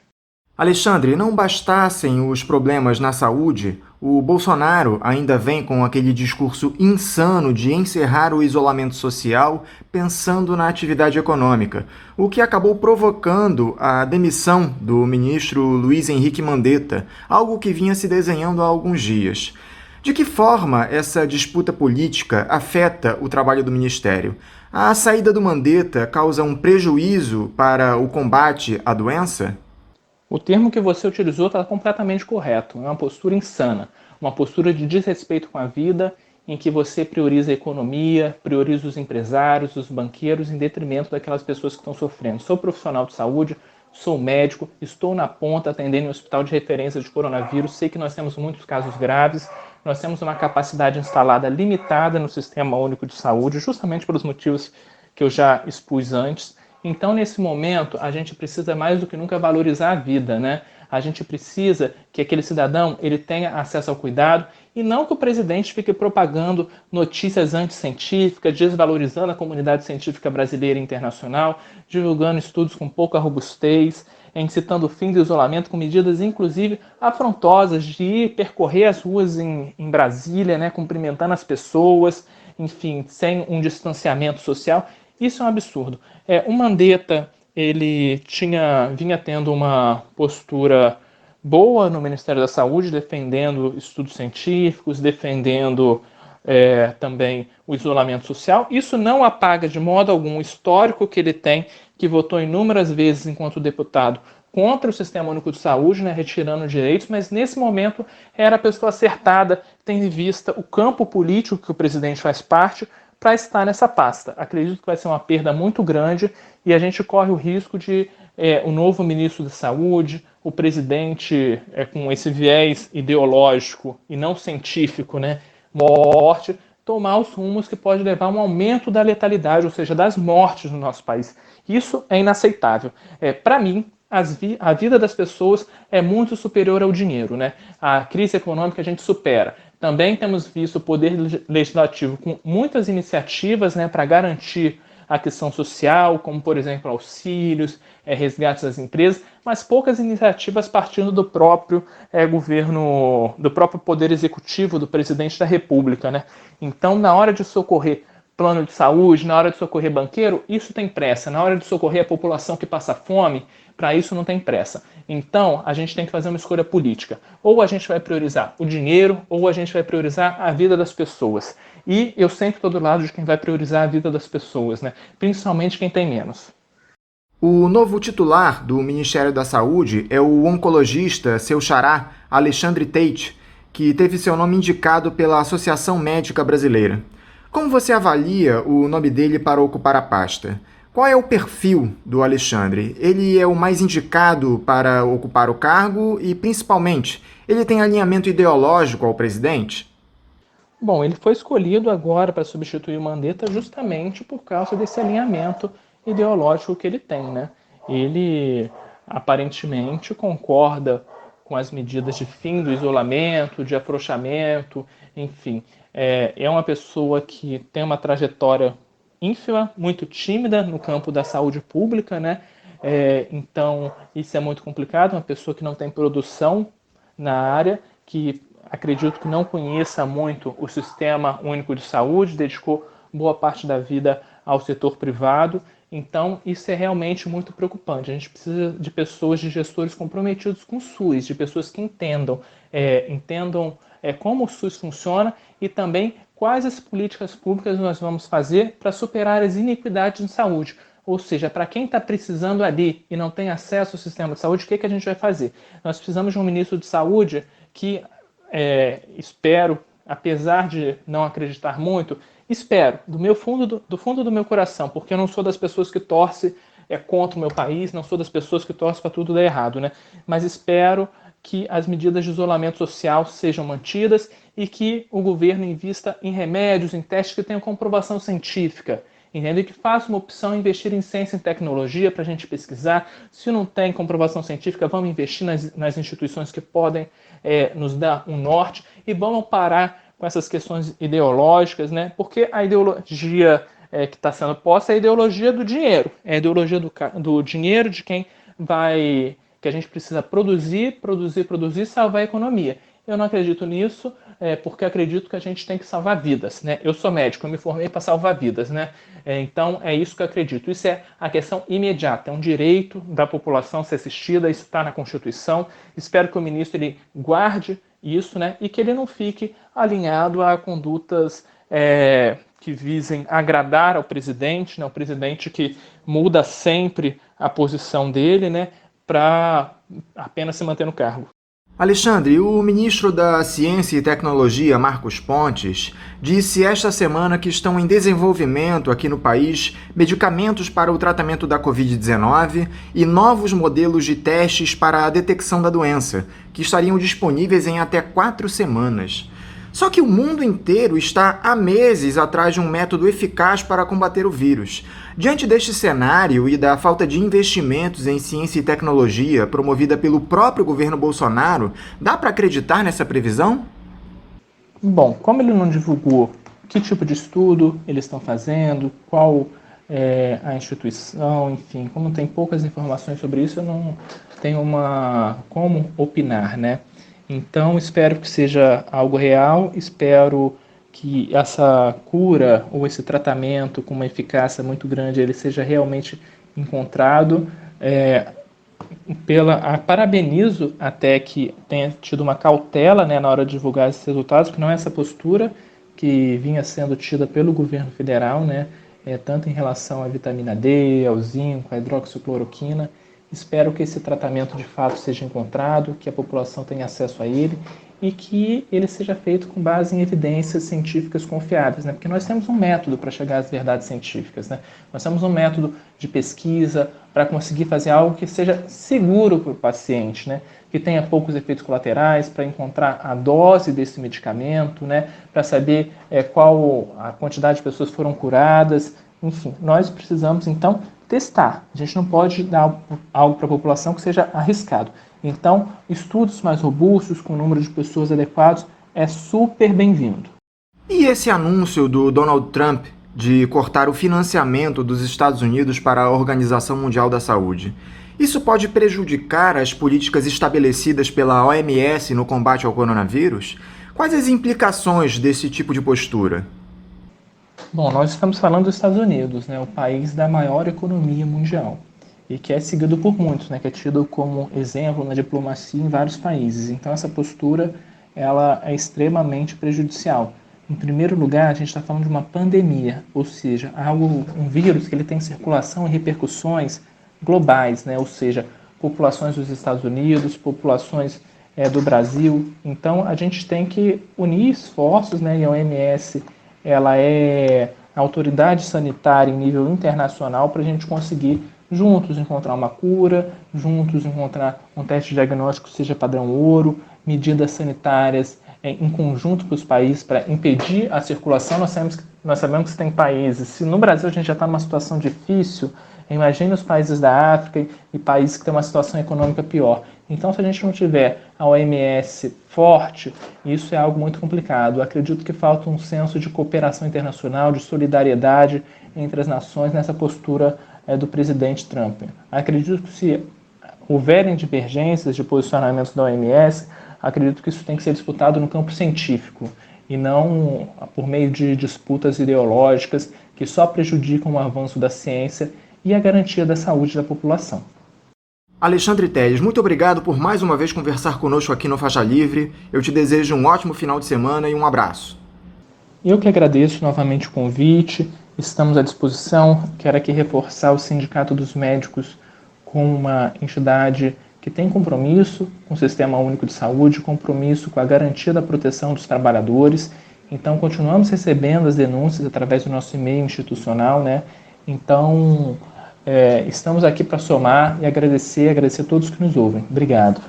Alexandre, não bastassem os problemas na saúde, o Bolsonaro ainda vem com aquele discurso insano de encerrar o isolamento social pensando na atividade econômica, o que acabou provocando a demissão do ministro Luiz Henrique Mandetta, algo que vinha se desenhando há alguns dias. De que forma essa disputa política afeta o trabalho do Ministério? A saída do Mandetta causa um prejuízo para o combate à doença? O termo que você utilizou está completamente correto. É uma postura insana, uma postura de desrespeito com a vida, em que você prioriza a economia, prioriza os empresários, os banqueiros, em detrimento daquelas pessoas que estão sofrendo. Sou profissional de saúde, sou médico, estou na ponta atendendo em um hospital de referência de coronavírus, sei que nós temos muitos casos graves, nós temos uma capacidade instalada limitada no Sistema Único de Saúde, justamente pelos motivos que eu já expus antes. Então, nesse momento, a gente precisa mais do que nunca valorizar a vida, né? A gente precisa que aquele cidadão ele tenha acesso ao cuidado e não que o presidente fique propagando notícias anticientíficas, desvalorizando a comunidade científica brasileira e internacional, divulgando estudos com pouca robustez, incitando o fim do isolamento com medidas, inclusive, afrontosas de ir percorrer as ruas em Brasília, né, cumprimentando as pessoas, enfim, sem um distanciamento social. Isso é um absurdo. O Mandetta, ele vinha tendo uma postura boa no Ministério da Saúde, defendendo estudos científicos, defendendo também o isolamento social. Isso não apaga de modo algum o histórico que ele tem, que votou inúmeras vezes enquanto deputado contra o Sistema Único de Saúde, né, retirando direitos, mas nesse momento era a pessoa acertada, tendo em vista o campo político que o presidente faz parte, para estar nessa pasta. Acredito que vai ser uma perda muito grande e a gente corre o risco de o novo ministro da Saúde, o presidente com esse viés ideológico e não científico, né, morte, tomar os rumos que pode levar a um aumento da letalidade, ou seja, das mortes no nosso país. Isso é inaceitável. Para mim, a vida das pessoas é muito superior ao dinheiro, né? A crise econômica a gente supera. Também temos visto o Poder Legislativo com muitas iniciativas, né, para garantir a questão social, como, por exemplo, auxílios, resgates das empresas, mas poucas iniciativas partindo do próprio governo, do próprio Poder Executivo, do Presidente da República, né? Então, na hora de socorrer plano de saúde, na hora de socorrer banqueiro, isso tem pressa. Na hora de socorrer a população que passa fome, para isso não tem pressa. Então, a gente tem que fazer uma escolha política. Ou a gente vai priorizar o dinheiro, ou a gente vai priorizar a vida das pessoas. E eu sempre estou do lado de quem vai priorizar a vida das pessoas, né? Principalmente quem tem menos. O novo titular do Ministério da Saúde é o oncologista, seu xará, Alexandre Tate, que teve seu nome indicado pela Associação Médica Brasileira. Como você avalia o nome dele para ocupar a pasta? Qual é o perfil do Alexandre? Ele é o mais indicado para ocupar o cargo e, principalmente, ele tem alinhamento ideológico ao presidente? Bom, ele foi escolhido agora para substituir o Mandetta justamente por causa desse alinhamento ideológico que ele tem, né? Ele aparentemente concorda com as medidas de fim do isolamento, de afrouxamento, enfim. É uma pessoa que tem uma trajetória ínfima, muito tímida no campo da saúde pública, né? Então, isso é muito complicado, uma pessoa que não tem produção na área, que acredito que não conheça muito o Sistema Único de Saúde, dedicou boa parte da vida ao setor privado. Então, isso é realmente muito preocupante. A gente precisa de pessoas, de gestores comprometidos com o SUS, de pessoas que entendam como o SUS funciona e também quais as políticas públicas nós vamos fazer para superar as iniquidades de saúde. Ou seja, para quem está precisando ali e não tem acesso ao sistema de saúde, o que a gente vai fazer? Nós precisamos de um ministro de saúde que, espero, apesar de não acreditar muito, espero, do fundo do meu coração, porque eu não sou das pessoas que torcem contra o meu país, não sou das pessoas que torcem para tudo dar errado, né? Mas espero que as medidas de isolamento social sejam mantidas e que o governo invista em remédios, em testes que tenham comprovação científica, entende? Que faça uma opção investir em ciência e tecnologia para a gente pesquisar. Se não tem comprovação científica, vamos investir nas instituições que podem nos dar um norte e vamos parar com essas questões ideológicas, né? Porque a ideologia que está sendo posta é a ideologia do dinheiro, é a ideologia do dinheiro, de quem vai que a gente precisa produzir, salvar a economia. Eu não acredito nisso, porque acredito que a gente tem que salvar vidas, né? Eu sou médico, eu me formei para salvar vidas, né? Então, é isso que eu acredito. Isso é a questão imediata, é um direito da população ser assistida, isso está na Constituição. Espero que o ministro ele guarde isso, né? E que ele não fique alinhado a condutas que visem agradar ao presidente, né? O presidente que muda sempre a posição dele, né? Para apenas se manter no cargo. Alexandre, o ministro da Ciência e Tecnologia, Marcos Pontes, disse esta semana que estão em desenvolvimento aqui no país medicamentos para o tratamento da Covid-19 e novos modelos de testes para a detecção da doença, que estariam disponíveis em até 4 semanas. Só que o mundo inteiro está há meses atrás de um método eficaz para combater o vírus. Diante deste cenário e da falta de investimentos em ciência e tecnologia promovida pelo próprio governo Bolsonaro, dá para acreditar nessa previsão? Bom, como ele não divulgou que tipo de estudo eles estão fazendo, qual é a instituição, enfim, como tem poucas informações sobre isso, eu não tenho como opinar, né? Então, espero que seja algo real, espero que essa cura ou esse tratamento com uma eficácia muito grande ele seja realmente encontrado. Parabenizo até que tenha tido uma cautela, né, na hora de divulgar esses resultados, que não é essa postura que vinha sendo tida pelo governo federal, né, tanto em relação à vitamina D, ao zinco, à hidroxicloroquina. Espero que esse tratamento de fato seja encontrado, que a população tenha acesso a ele e que ele seja feito com base em evidências científicas confiáveis, né? Porque nós temos um método para chegar às verdades científicas, né? Nós temos um método de pesquisa para conseguir fazer algo que seja seguro para o paciente, né? Que tenha poucos efeitos colaterais, para encontrar a dose desse medicamento, né? Para saber qual a quantidade de pessoas foram curadas. Enfim, nós precisamos então testar. A gente não pode dar algo para a população que seja arriscado. Então, estudos mais robustos, com o número de pessoas adequados, é super bem-vindo. E esse anúncio do Donald Trump de cortar o financiamento dos Estados Unidos para a Organização Mundial da Saúde, isso pode prejudicar as políticas estabelecidas pela OMS no combate ao coronavírus? Quais as implicações desse tipo de postura? Bom, nós estamos falando dos Estados Unidos, né, o país da maior economia mundial, e que é seguido por muitos, né, que é tido como exemplo na diplomacia em vários países. Então, essa postura ela é extremamente prejudicial. Em primeiro lugar, a gente está falando de uma pandemia, ou seja, um vírus que ele tem circulação e repercussões globais, né, ou seja, populações dos Estados Unidos, populações do Brasil. Então, a gente tem que unir esforços, né, e a OMS ela é a autoridade sanitária em nível internacional para a gente conseguir juntos encontrar uma cura, juntos encontrar um teste diagnóstico que seja padrão ouro, medidas sanitárias em conjunto para os países para impedir a circulação. Nós sabemos que tem países, se no Brasil a gente já está numa situação difícil, imagine os países da África e países que têm uma situação econômica pior. Então, se a gente não tiver a OMS forte, isso é algo muito complicado. Eu acredito que falta um senso de cooperação internacional, de solidariedade entre as nações nessa postura do presidente Trump. Acredito que se houverem divergências de posicionamentos da OMS, acredito que isso tem que ser disputado no campo científico e não por meio de disputas ideológicas que só prejudicam o avanço da ciência e a garantia da saúde da população. Alexandre Telles, muito obrigado por mais uma vez conversar conosco aqui no Faixa Livre. Eu te desejo um ótimo final de semana e um abraço. Eu que agradeço novamente o convite, estamos à disposição. Quero aqui reforçar o Sindicato dos Médicos como uma entidade que tem compromisso com o Sistema Único de Saúde, compromisso com a garantia da proteção dos trabalhadores. Então, continuamos recebendo as denúncias através do nosso e-mail institucional, né? Então, estamos aqui para somar e agradecer a todos que nos ouvem. Obrigado.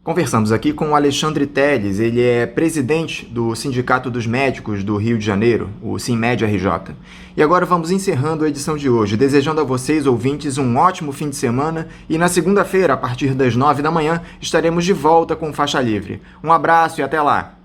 Conversamos aqui com o Alexandre Telles, ele é presidente do Sindicato dos Médicos do Rio de Janeiro, o SINMED-RJ. E agora vamos encerrando a edição de hoje, desejando a vocês, ouvintes, um ótimo fim de semana e na segunda-feira, a partir das 9 da manhã, estaremos de volta com Faixa Livre. Um abraço e até lá!